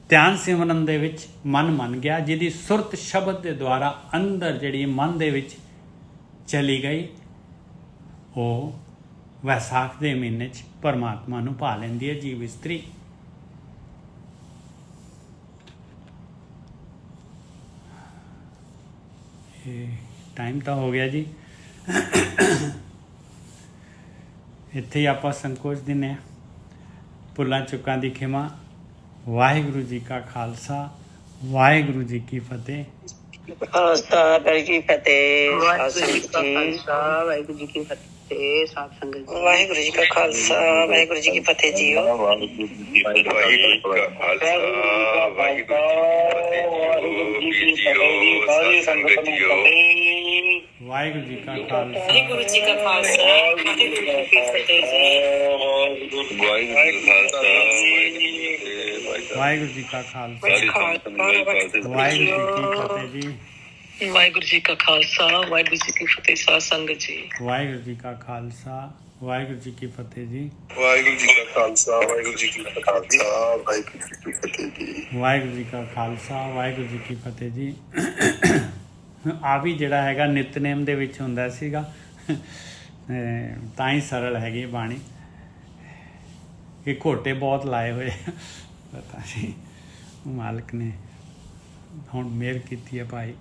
ਧਿਆਨ ਸਿਮਰਨ ਦੇ ਵਿੱਚ ਮਨ ਮੰਨ ਗਿਆ, ਜਿਹਦੀ ਸੁਰਤ ਸ਼ਬਦ ਦੇ ਦੁਆਰਾ ਅੰਦਰ ਜਿਹੜੀ ਮਨ ਦੇ ਵਿੱਚ ਚਲੀ ਗਈ, ਉਹ ਵਿਸਾਖ ਦੇ ਮਹੀਨੇ 'ਚ ਪਰਮਾਤਮਾ ਨੂੰ ਪਾ ਲੈਂਦੀ ਹੈ ਜੀਵ ਇਸਤਰੀ। ਇਹ ਟਾਈਮ ਤਾਂ ਹੋ ਗਿਆ ਜੀ, ਇੱਥੇ ਹੀ ਆਪਾਂ ਸੰਕੋਚ ਦਿੰਦੇ ਹਾਂ। ਭੁੱਲਾਂ ਚੁੱਕਾਂ ਦੀ ਖਿਮਾ। ਵਾਹਿਗੁਰੂ ਜੀ ਕਾ ਖਾਲਸਾ, ਵਾਹਿਗੁਰੂ ਜੀ ਕੀ ਫਤਿਹ। ਖਾਲਸਾ ਵਾਹਿਗੁਰੂ ਜੀ ਫਤਿਹ। ਵਾਹਿਗੁਰੂ ਜੀ ਕਾ ਖਾਲਸਾ ਵਾਹਿਗੁਰੂ ਜੀ ਕੀ ਫਤਿਹ। ਸਾਧ ਸੰਗਤ ਜੀ, ਵਾਹਿਗੁਰੂ ਜੀ ਕਾ ਖਾਲਸਾ ਵਾਹਿਗੁਰੂ ਜੀ ਕੀ ਫਤਿਹ ਜੀਓ। ਵਾਹਿਗੁਰੂ ਜੀ ਕਾ ਖਾਲਸਾ ਵਾਹਿਗੁਰੂ ਜੀ ਕੀ ਫਤਿਹ ਜੀਓ। ਸਾਰੀ ਸੰਗਤ ਜੀਓ। ਵਾਹਿਗੁਰੂ ਜੀ ਕਾ ਖਾਲਸਾ, ਵਾਹਿਗੁਰੂ ਜੀ ਕਾ ਖਾਲਸਾ ਵਾਹਿਗੁਰੂ ਜੀ ਕੀ ਫਤਿਹ ਜੀ। ਵਾਹਿਗੁਰੂ ਜੀ ਕਾ ਖਾਲਸਾ, ਵਾਹਿਗੁਰੂ ਜੀ ਕਾ ਖਾਲਸਾ ਵਾਹਿਗੁਰੂ ਜੀ ਕੀ ਫਤਿਹ। ਸਾਧ ਸੰਗਤ ਜੀ, ਵਾਹਿਗੁਰੂ ਜੀ ਕਾ ਖਾਲਸਾ, ਵਾਹਿਗੁਰੂ ਜੀ ਕੀ ਫਤਿਹ ਜੀ। ਵਾਹਿਗੁਰੂ ਜੀ ਕਾ ਖਾਲਸਾ ਵਾਹਿਗੁਰੂ ਜੀ ਕੀ ਫਤਿਹ। ਵਾਹਿਗੁਰੂ ਜੀ ਕੀ ਫਤਿਹ ਜੀ। ਵਾਹਿਗੁਰੂ ਜੀ ਕਾ ਖਾਲਸਾ, ਵਾਹਿਗੁਰੂ ਜੀ ਕੀ ਫਤਿਹ ਜੀ। ਆ ਵੀ ਜਿਹੜਾ ਹੈਗਾ ਨਿਤਨੇਮ ਦੇ ਵਿੱਚ ਹੁੰਦਾ ਸੀਗਾ, ਤਾਂ ਹੀ ਸਰਲ ਹੈਗੀ ਬਾਣੀ। ਇਹ ਘੋਟੇ ਬਹੁਤ ਲਾਏ ਹੋਏ, ਪਤਾ ਨਹੀਂ ਮਾਲਕ ਨੇ ਹੁਣ ਮਿਹਰ ਕੀਤੀ ਹੈ ਭਾਈ,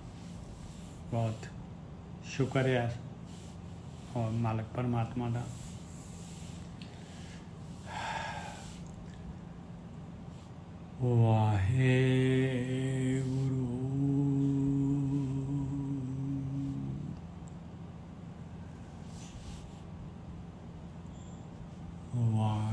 ਬਹੁਤ ਸ਼ੁਕਰ ਹੈ ਔਰ ਮਾਲਕ ਪਰਮਾਤਮਾ ਦਾ। ਵਾਹਿਗੁਰੂ ਵਾਹਿਗੁਰੂ।